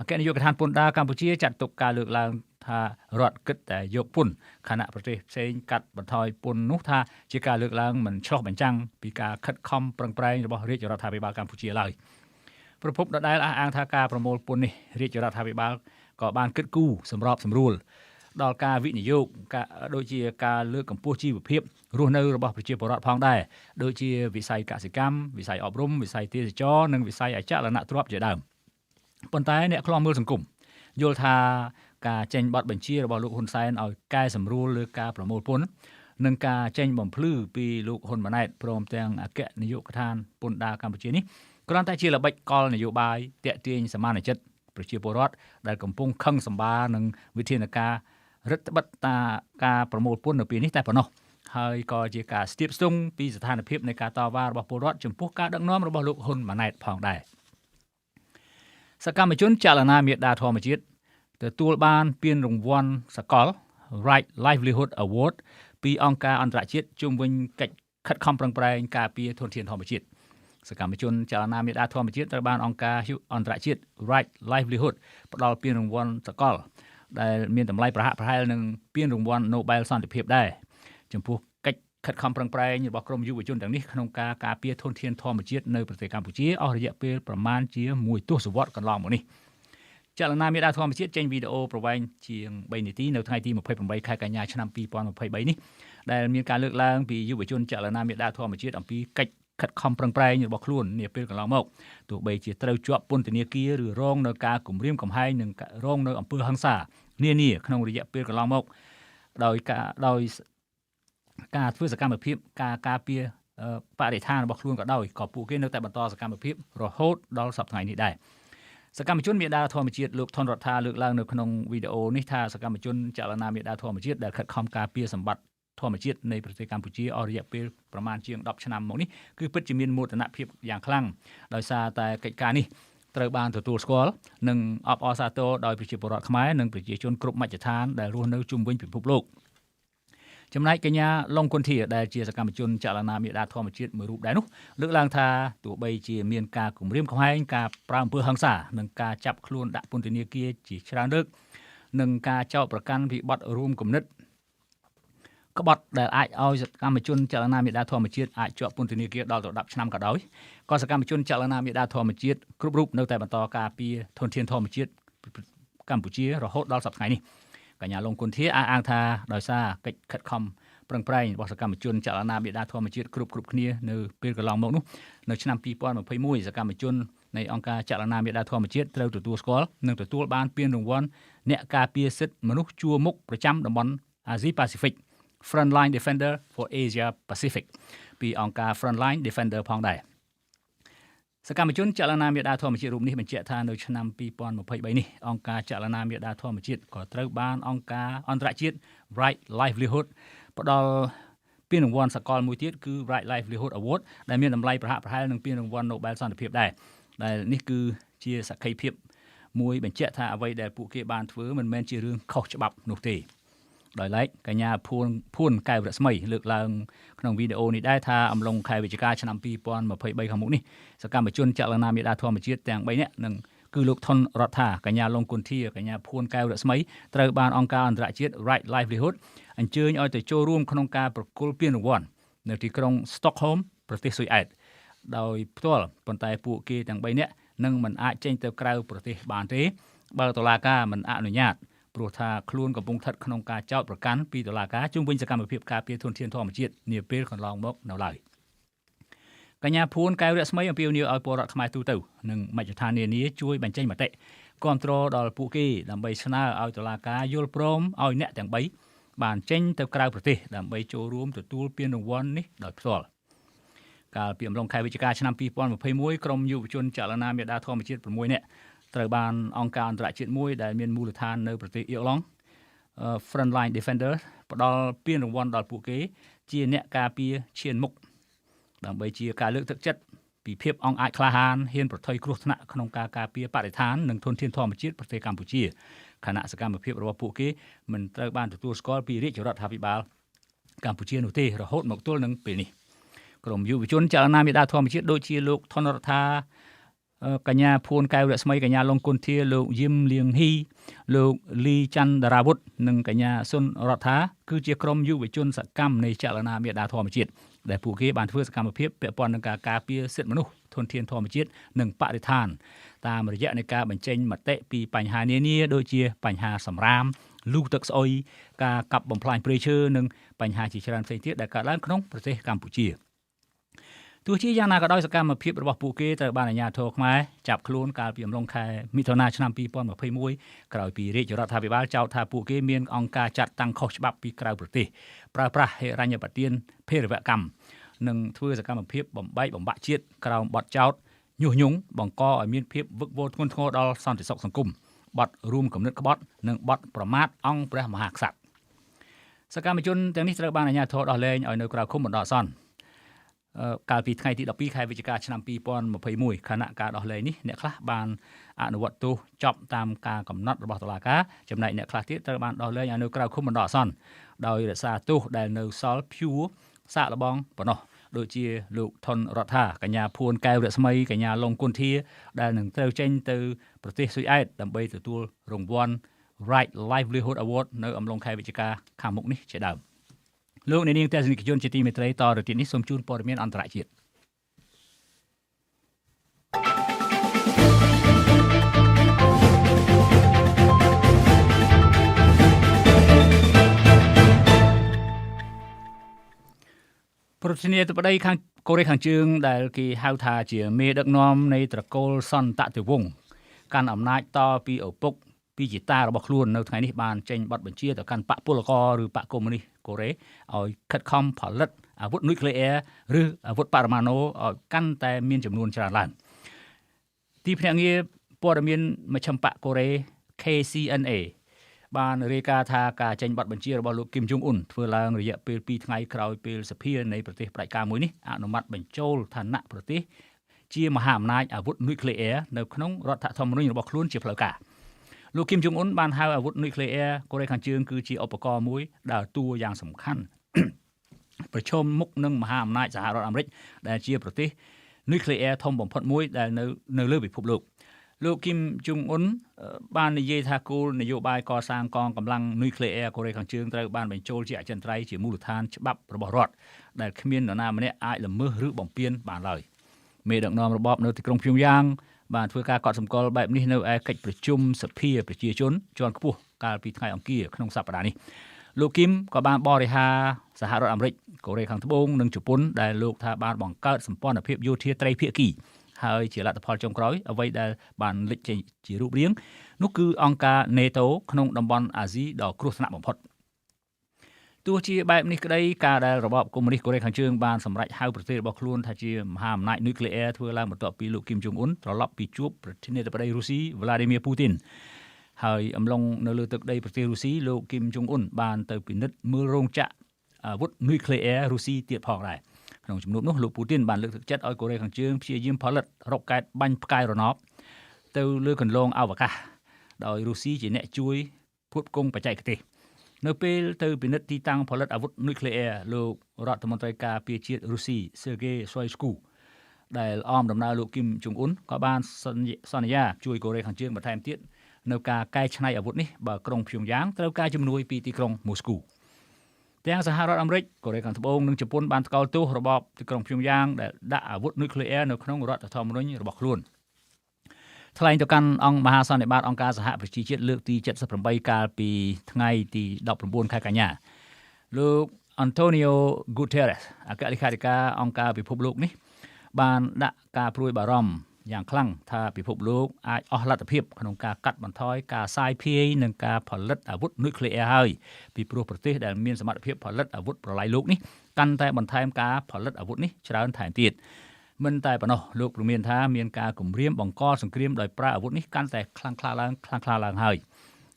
អគ្គនាយកដ្ឋានពន្ធដារកម្ពុជាចាត់ទុកការលើកឡើងថារដ្ឋគិតតែយកពន្ធខណៈប្រទេសផ្សេងកាត់បន្ថយពន្ធនោះថាជាការលើកឡើងមិនឆ្លោះបញ្ចាំងពីការខិតខំប្រឹងប្រែងរបស់រាជរដ្ឋាភិបាលកម្ពុជាឡើយប្រពន្ធដដែលអះអាងថាការប្រមូលពន្ធនេះរាជរដ្ឋាភិបាលក៏បានគិតគូរសម្របសម្រួលដល់ការវិនិយោគដូចជាការលើកកម្ពស់ជីវភាពរស់នៅរបស់ប្រជាពលរដ្ឋផងដែរដូចជាវិស័យកសិកម្មវិស័យអប់រំវិស័យទេសចរណ៍និងវិស័យអចលនទ្រព្យជាដើមប៉ុន្តែអ្នកខ្លាំមើលសង្គមយល់ថាការចេញបទបញ្ជារបស់លោកហ៊ុនសែនឲ្យកែសម្រួលលើការប្រមូលពន្ធនិងការចេញបំភ្លឺពីលោកហ៊ុនម៉ាណែតព្រមទាំងអគ្គនាយកដ្ឋានពន្ធដារកម្ពុជានេះគ្រាន់តែជាល្បិចកលនយោបាយទាក់ទាញសមានចិត្តប្រជាពលរដ្ឋដែលកំពុងខឹងសម្បារនឹងវិធានការរដ្ឋបិទការប្រមូលពន្ធនៅពេលនេះតែប៉ុណ្ណោះហើយក៏ជាការស្ទាបស្ទង់ពីស្ថានភាពនៃការតវ៉ារបស់ពលរដ្ឋចំពោះការដឹកនាំរបស់លោកហ៊ុនម៉ាណែតផងដែរសកម្មជនចលនាមេដាធម្មជាតិទទួលបានពានរង្វាន់សកល Livelihood Award ពីអង្គការអន្តរជាតិជុំវិញកិច្ចខិតខំប្រឹងប្រែងការពារធនធានធម្មជាតិសកម្មជនចលនាមេដាធម្មជាតិត្រូវបានអង្គការអន្តរជាតិ Livelihood ផ្ដល់ពានរង្វាន់សកលដែលមានតម្លៃប្រហាក់ប្រហែលនឹងពានរង្វាន់ Nobel សន្តិភាពដែរចំពោះកិច្ចខិតខំប្រឹងប្រែងរបស់ក្រុមយុវជនទាំងនេះក្នុងការការពារធនធានធម្មជាតិនៅប្រទេសកម្ពុជាអស់រយៈពេលប្រមាណជាមួយទសវត្សរ៍កន្លងមកនេះចលនាមេដាធម្មជាតិចេញវីដេអូប្រវែងជាង3នាទីនៅថ្ងៃទី28ខែកញ្ញាឆ្នាំ2023នេះដែលមានការលើកឡើងពីយុវជនចលនាមេដាធម្មជាតិអំពីកិច្ចខិតខំប្រឹងប្រែងរបស់ខ្លួននាពេលកន្លងមកទោះបីជាត្រូវជាប់ពន្ធនាគារឬរងនៅការគំរាមកំហែងនិងរងនៅអំពើហិង្សានានាក្នុងរយៈពេលកន្លងមកដោយការធ្វើសកម្មភាពការពារបរិស្ថានរបស់ខ្លួនក៏ដោយក៏ពួកគេនៅតែបន្តសកម្មភាពរហូតដល់សប្តាហ៍នេះដែរសកម្មជនមេដាធម្មជាតិលោកថនរដ្ឋាលើកឡើងនៅក្នុងវីដេអូនេះថាសកម្មជនចលនាមេដាធម្មជាតិដែលខិតខំការពារសម្បត្តិ ធម្មជាតិនៃប្រទេសកម្ពុជាអស់រយៈពេលប្រមាណជាង10ឆ្នាំមកនេះគឺពិតជាមានមោទនភាពយ៉ាងខ្លាំងដោយសារតែកិច្ចការនេះត្រូវបានទទួលស្គាល់និងអបអរសាទរដោយប្រជាពលរដ្ឋខ្មែរនិងប្រជាជនគ្រប់មជ្ឈដ្ឋានដែលរស់នៅជុំវិញពិភពលោកចំណែកកញ្ញាឡុងគុនធាដែលជាសកម្មជនចលនាមេដាធម្មជាតិមួយរូបដែរនោះលើកឡើងថាទោះបីជាមានការគំរាមកំហែងការប្រើអំពើហិង្សានិងការចាប់ខ្លួនដាក់ពន្ធនាគារជាច្រើនលើកនិងការចោទប្រកាន់ពីបទរួមគំនិតក្បត់ដែលអាចឲ្យសកម្មជនចលនាមេដាធម្មជាតិអាចជាប់ពន្ធនាគារដល់ទៅ10ឆ្នាំក៏ដោយក៏សកម្មជនចលនាមេដាធម្មជាតិគ្រប់រូបនៅតែបន្តការពារធនធានធម្មជាតិកម្ពុជារហូតដល់សប្តាហ៍នេះកញ្ញាឡុងគុនធាអះអាងថាដោយសារកិច្ចខិតខំប្រឹងប្រែងរបស់សកម្មជនចលនាមេដាធម្មជាតិគ្រប់គ្នានៅពេលកន្លងមកនោះនៅឆ្នាំ2021សកម្មជននៃអង្គការចលនាមេដាធម្មជាតិត្រូវទទួលស្គាល់និងទទួលបានពានរង្វាន់អ្នកការពារសិទ្ធិមនុស្សជួរមុខប្រចាំតំបន់អាស៊ីប៉ាស៊ីហ្វិក Frontline Defender for Asia Pacific ពីអង្គការ Frontline Defender ផងដែរសកម្មជនចលនាមេដាធម្មជាតិរូបនេះបញ្ជាក់ថានៅឆ្នាំ2023នេះអង្គការចលនាមេដាធម្មជាតិក៏ត្រូវបានអង្គការអន្តរជាតិ Right Livelihood ផ្ដល់ពានរង្វាន់សកលមួយទៀតគឺ Right Livelihood Award ដែលមានតម្លៃប្រហាក់ប្រហែលនឹងពានរង្វាន់ Nobel សន្តិភាពដែរដែលនេះគឺជាសក្ខីភាពមួយបញ្ជាក់ថាអ្វីដែលពួកគេបានធ្វើមិនមែនជារឿងខុសច្បាប់នោះទេដោយឡែកកញ្ញាភួនកែវរស្មីលើកឡើងក្នុងវីដេអូនេះដែរថាអំឡុងខែវិច្ឆិកាឆ្នាំ2023ខាងមុខនេះសកម្មជនចលនាមេដាធម្មជាតិទាំង3នាក់នឹងគឺលោកថនរដ្ឋាកញ្ញាឡុងគុនធាកញ្ញាភួនកែវរស្មីត្រូវបានអង្គការអន្តរជាតិ Right Livelihood អញ្ជើញឲ្យទៅចូលរួមក្នុងការប្រគល់ពានរង្វាន់នៅទីក្រុង Stockholm ប្រទេសស៊ុយអែតដោយផ្ទាល់ប៉ុន្តែពួកគេទាំង3នាក់នឹងមិនអាចចេញទៅក្រៅប្រទេសបានទេបើតុលាការមិនអនុញ្ញាតព្រោះថាខ្លួនកំពុងស្ថិតក្នុងការចោទប្រកាន់ពីតុលាការជុំវិញសកម្មភាពការពារធនធានធម្មជាតិនាពេលកន្លងមកនៅឡើយកញ្ញាភួនកែវរស្មីអំពាវនាវឲ្យពលរដ្ឋខ្មែរទូទៅនិងមជ្ឈដ្ឋាននានាជួយបញ្ចេញមតិគាំទ្រដល់ពួកគេដើម្បីស្នើឲ្យតុលាការយល់ព្រមឲ្យអ្នកទាំង3បានចេញទៅក្រៅប្រទេសដើម្បីចូលរួមទទួលពានរង្វាន់នេះដោយផ្ទាល់កាលពីអំឡុងខែវិច្ឆិកាឆ្នាំ2021ក្រុមយុវជនចលនាមេដាធម្មជាតិ6នាក់ត្រូវបានអង្គការអន្តរជាតិមួយដែលមានមូលដ្ឋាននៅប្រទេសអ៊ីរឡង់ Frontline Defender ផ្ដល់ពានរង្វាន់ដល់ពួកគេជាអ្នកការពារឈានមុខដើម្បីជាការលើកទឹកចិត្តពីភាពអង់អាចក្លាហានហ៊ានប្រថុយគ្រោះថ្នាក់ក្នុងការការពារបរិស្ថាននិងធនធានធម្មជាតិប្រទេសកម្ពុជាខណៈសកម្មភាពរបស់ពួកគេមិនត្រូវបានទទួលស្គាល់ពីរាជរដ្ឋាភិបាលកម្ពុជានោះទេរហូតមកទល់នឹងពេលនេះក្រុមយុវជនចលនាមេដាធម្មជាតិដូចជាលោកថនរដ្ឋាកញ្ញាភួនកែវរស្មីកញ្ញាឡុងគុនធាលោកយឹមលៀងហ៊ីលោកលីច័ន្ទរាវុធនិងកញ្ញាសុនរដ្ឋាគឺជាក្រុមយុវជនសកម្មនៃចលនាមេដាធម្មជាតិដែលពួកគេបានធ្វើសកម្មភាពពាក់ព័ន្ធនឹងការការពារសិទ្ធិមនុស្សធនធានធម្មជាតិនិងបរិស្ថានតាមរយៈនៃការបញ្ចេញមតិពីបញ្ហានានាដូចជាបញ្ហាសម្រាមលូទឹកស្អុយការកាប់បំផ្លាញព្រៃឈើនិងបញ្ហាជាច្រើនផ្សេងទៀតដែលកើតឡើងក្នុងប្រទេសកម្ពុជាទោះជាយ៉ាងណាក៏ដោយសកម្មភាពរបស់ពួកគេត្រូវបានអាជ្ញាធរខ្មែរចាប់ខ្លួនកាលពីអំឡុងខែមិថុនាឆ្នាំ2021ក្រោយពីរាជរដ្ឋាភិបាលចោទថាពួកគេមានអង្គការចាត់តាំងខុសច្បាប់ពីក្រៅប្រទេសប្រើប្រាស់ហិរញ្ញប្បទានភេរវកម្មនិងធ្វើសកម្មភាពបំបែកបំបាក់ជាតិក្រោមបទចោទញុះញង់បង្កឲ្យមានភាពវឹកវរធ្ងន់ធ្ងរដល់សន្តិសុខសង្គមបទរួមគំនិតក្បត់និងបទប្រមាថអង្គព្រះមហាក្សត្រសកម្មជនទាំងនេះត្រូវបានអាជ្ញាធរដោះលែងឲ្យនៅក្រៅឃុំបណ្ដោះអាសន្នកាលពីថ្ងៃទី12ខែវិច្ឆិកាឆ្នាំ2021ខណៈការដោះលែងនេះអ្នកខ្លះបានអនុវត្តទោសចប់តាមការកំណត់របស់តុលាការចំណែកអ្នកខ្លះទៀតត្រូវបានដោះលែងឲ្យនៅក្រៅឃុំបណ្ដោះអាសន្នដោយរក្សាទោសដែលនៅសល់ភួរសាកល្បងប៉ុណ្ណោះដូចជាលោកថនរដ្ឋាកញ្ញាភួនកែវរស្មីកញ្ញាឡុងគុនធាដែលនឹងត្រូវចេញទៅប្រទេសស៊ុយអែតដើម្បីទទួលរង្វាន់ Right Livelihood Award នៅអំឡុងខែវិច្ឆិកាខាងមុខនេះជាដើមលោកអ្នកនាងទស្សនិកជនជាទីមេត្រីតទៅទៀតនេះសូមជូនព័ត៌មានអន្តរជាតិប្រធានាធិបតីខាងកូរ៉េខាងជើងដែលគេហៅថាជាមេដឹកនាំនៃត្រកូលសន្តតិវង្សកាន់អំណាចតពីឪពុកពីជាតារបស់ខ្លួននៅថ្ងៃនេះបានចេញបទបញ្ជាទៅកាន់បកពលករឬបកកុម្មុយនីសកូរ៉េឲ្យខិតខំផលិតអាវុធនុយក្លេអ៊ែរឬអាវុធបរមាណូឲ្យកាន់តែមានចំនួនច្រើនឡើងទីភ្នាក់ងារព័ត៌មានមជ្ឈិមបកកូរ៉េ KCNA បានរាយការណ៍ថាការចេញប័ណ្ណបញ្ជារបស់លោកគឹម ចុងអ៊ុនធ្វើឡើងរយៈពេល2ថ្ងៃក្រោយពេលសភានៃប្រទេសផ្ដាច់ការមួយនេះអនុម័តបញ្ចូលឋានៈប្រទេសជាមហាអំណាចអាវុធនុយក្លេអ៊ែរនៅក្នុងរដ្ឋធម្មនុញ្ញរបស់ខ្លួនជាផ្លូវការលោកគឹម ចុងអ៊ុនបានហៅអាវុធនុយក្លេអ៊ែរកូរ៉េខាងជើងគឺជាឧបករណ៍មួយដើរតួយ៉ាងសំខាន់ប្រឈមមុខនឹងមហាអំណាចសហរដ្ឋអាមេរិកដែលជាប្រទេសនុយក្លេអ៊ែរធំបំផុតមួយដែលនៅលើពិភពលោកលោកគឹម ចុងអ៊ុនបាននិយាយថាគោលនយោបាយកសាងកងកម្លាំងនុយក្លេអ៊ែរកូរ៉េខាងជើងត្រូវបានបញ្ចូលជាអចិន្ត្រៃយ៍ជាមូលដ្ឋានច្បាប់របស់រដ្ឋដែលគ្មាននរណាម្នាក់អាចល្មើសឬបំពានបានឡើយមេដឹកនាំរបបនៅទីក្រុងព្យុងយ៉ាងបានធ្វើការកត់សម្គាល់បែបនេះនៅឯកិច្ចប្រជុំសភាប្រជាជនជាន់ខ្ពស់កាលពីថ្ងៃអង្គារក្នុងសប្តាហ៍នេះលោកគឹមក៏បានបរិហារសហរដ្ឋអាមេរិកកូរ៉េខាងត្បូងនិងជប៉ុនដែលលោកថាបានបង្កើតសម្ព័ន្ធភាពយោធាត្រីភាគីហើយជាលទ្ធផលចុងក្រោយអ្វីដែលបានលេចចេញជារូបរាងនោះគឺអង្គការ NATO ក្នុងតំបន់អាស៊ីដ៏គ្រោះថ្នាក់បំផុតទោះជាបែបនេះក្តីការដែលរបបកុម្មុយនីសកូរ៉េខាងជើងបានសម្រេចហៅប្រទេសរបស់ខ្លួនថាជាមហាអំណាចនុយក្លេអ៊ែរធ្វើឡើងបន្ទាប់ពីលោកគឹម ចុងអ៊ុនត្រឡប់ពីជួបប្រធានាធិបតីរុស្ស៊ី Vladimir Putin ហើយអំឡុងនៅលើទឹកដីប្រទេសរុស្ស៊ីលោកគឹម ចុងអ៊ុនបានទៅពិនិត្យមើលរោងចក្រអាវុធនុយក្លេអ៊ែររុស្ស៊ីទៀតផងដែរក្នុងជំនួបនោះលោកពូទីនបានលើកទឹកចិត្តឲ្យកូរ៉េខាងជើងព្យាយាមផលិតរ៉ុកកែតបាញ់ផ្កាយរណបទៅលើគន្លងអវកាសដោយរុស្ស៊ីជាអ្នកជួយផ្គត់ផ្គង់បច្ចេកទេសនៅពេលទៅពិនិត្យទីតាំងផលិតអាវុធនុយក្លេអ៊ែរលោករដ្ឋមន្ត្រីការពារជាតិរុស្ស៊ី Sergei Shoigu ដែលអមដំណើរលោកគឹម ចុងអ៊ុនក៏បានសន្យាជួយកូរ៉េខាងជើងបន្ថែមទៀតនៅការកែច្នៃអាវុធនេះបើក្រុងព្យុងយ៉ាងត្រូវការជំនួយពីទីក្រុងមូស្គូទាំងសហរដ្ឋអាមេរិកកូរ៉េខាងត្បូងនិងជប៉ុនបានថ្កោលទោសរបបទីក្រុងព្យុងយ៉ាងដែលដាក់អាវុធនុយក្លេអ៊ែរនៅក្នុងរដ្ឋធម្មនុញ្ញរបស់ខ្លួនថ្លែងទៅកាន់អង្គមហាសន្និបាតអង្គការសហប្រជាជាតិលើកទី78កាលពីថ្ងៃទី19ខែកញ្ញាលោក Antonio Guterres អគ្គលេខាធិការអង្គការពិភពលោកនេះបានដាក់ការព្រួយបារម្ភយ៉ាងខ្លាំងថាពិភពលោកអាចអស់លទ្ធភាពក្នុងការកាត់បន្ថយការសាយភាយនិងការផលិតអាវុធនុយក្លេអ៊ែរហើយពីព្រោះប្រទេសដែលមានសមត្ថភាពផលិតអាវុធប្រឡាយលោកនេះកាន់តែបន្ថែមការផលិតអាវុធនេះច្រើនថែមទៀតមិនតែប៉ុណ្ណោះលោកព្រមានថាមានការគំរាមបង្កសង្គ្រាមដោយប្រើអាវុធនេះកាន់តែខ្លាំងក្លាឡើងហើយ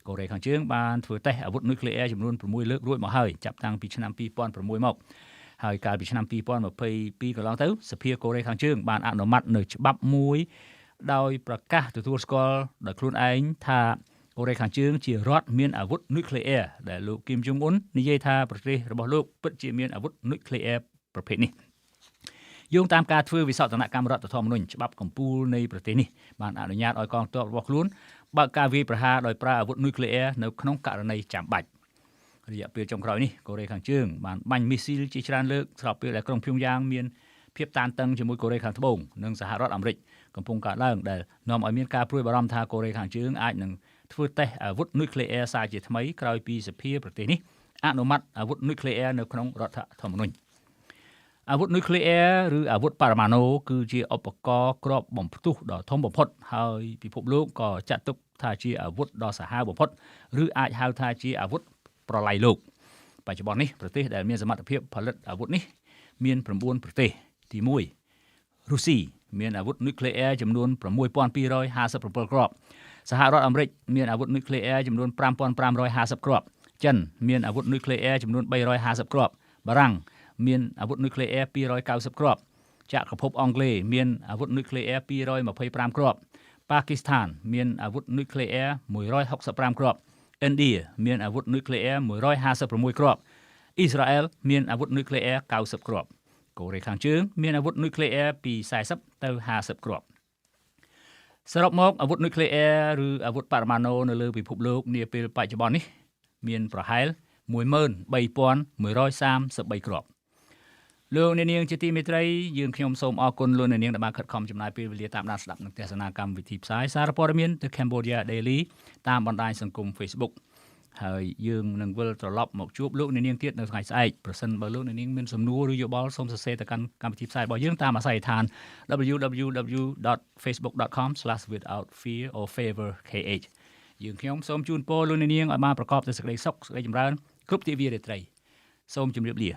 កូរ៉េខាងជើងបានធ្វើតេស្តអាវុធនុយក្លេអ៊ែរចំនួន6លើករួចមកហើយចាប់តាំងពីឆ្នាំ2006មកហើយកាលពីឆ្នាំ2022កន្លងទៅសភាកូរ៉េខាងជើងបានអនុម័តនៅច្បាប់មួយដោយប្រកាសទទួលស្គាល់ដោយខ្លួនឯងថាកូរ៉េខាងជើងជារដ្ឋមានអាវុធនុយក្លេអ៊ែរដែលលោកគឹម ចុងអ៊ុននិយាយថាប្រទេសរបស់លោកពិតជាមានអាវុធនុយក្លេអ៊ែរប្រភេទនេះយោងតាមការធ្វើវិសោធនកម្មរដ្ឋធម្មនុញ្ញច្បាប់កំពូលនៃប្រទេសនេះបានអនុញ្ញាតឲ្យកងទ័ពរបស់ខ្លួនបើកការវាយប្រហារដោយប្រើអាវុធនុយក្លេអ៊ែរនៅក្នុងករណីចាំបាច់រយៈពេលចុងក្រោយនេះកូរ៉េខាងជើងបានបាញ់មីស៊ីលជាច្រើនលើកស្របពេលដែលក្រុងព្យុងយ៉ាងមានភាពតានតឹងជាមួយកូរ៉េខាងត្បូងនិងសហរដ្ឋអាមេរិកកំពុងកើតឡើងដែលនាំឲ្យមានការព្រួយបារម្ភថាកូរ៉េខាងជើងអាចនឹងធ្វើតេស្តអាវុធនុយក្លេអ៊ែរសារជាថ្មីក្រោយពីសភាប្រទេសនេះអនុម័តអាវុធនុយក្លេអ៊ែរនៅក្នុងរដ្ឋធម្មនុញ្ញអាវុធនុយក្លេអ៊ែរឬអាវុធបរមាណូគឺជាឧបករណ៍គ្រាប់បំផ្ទុះដ៏ធំបំផុតហើយពិភពលោកក៏ចាត់ទុកថាជាអាវុធដ៏សាហាវបំផុតឬអាចហៅថាជាអាវុធប្រឡាយលោកបច្ចុប្បន្ននេះប្រទេសដែលមានសមត្ថភាពផលិតអាវុធនេះមាន9ប្រទេសទី1រុស្ស៊ីមានអាវុធនុយក្លេអ៊ែរចំនួន6257គ្រាប់សហរដ្ឋអាមេរិកមានអាវុធនុយក្លេអ៊ែរចំនួន5550គ្រាប់ចិនមានអាវុធនុយក្លេអ៊ែរចំនួន350គ្រាប់បារាំងមានអាវុធនុយក្លេអ៊ែរ290គ្រាប់ចក្រភពអង់គ្លេសមានអាវុធនុយក្លេអ៊ែរ225គ្រាប់ប៉ាគីស្ថានមានអាវុធនុយក្លេអ៊ែរ165គ្រាប់ឥណ្ឌាមានអាវុធនុយក្លេអ៊ែរ156គ្រាប់អ៊ីស្រាអែលមានអាវុធនុយក្លេអ៊ែរ90គ្រាប់កូរ៉េខាងជើងមានអាវុធនុយក្លេអ៊ែរពី40ទៅ50គ្រាប់សរុបមកអាវុធនុយក្លេអ៊ែរឬអាវុធបរមាណូនៅលើពិភពលោកនាពេលបច្ចុប្បន្ននេះមានប្រហែល 13133 គ្រាប់លោកអ្នកនាងជាទីមេត្រីយើងខ្ញុំសូមអរគុណលោកអ្នកនាងដែលបានខិតខំចំណាយពេលវេលាតាមដានស្ដាប់និងទស្សនាកម្មវិធីផ្សាយសារព័ត៌មាន The Cambodia Daily តាមបណ្ដាញសង្គម Facebook ហើយយើងនឹងវិលត្រឡប់មកជួបលោកអ្នកនាងទៀតនៅថ្ងៃស្អែកប្រសិនបើលោកអ្នកនាងមានសំណួរឬយោបល់សូមសរសេរទៅកាន់កម្មវិធីផ្សាយរបស់យើងតាមអាស័យដ្ឋាន www.facebook.com/withoutfear/favorkh យើងខ្ញុំសូមជូនពរលោកអ្នកនាងឲ្យបានប្រកបដោយសេចក្តីសុខសេចក្តីចម្រើនគ្រប់ទិវារាត្រីសូមជម្រាបលា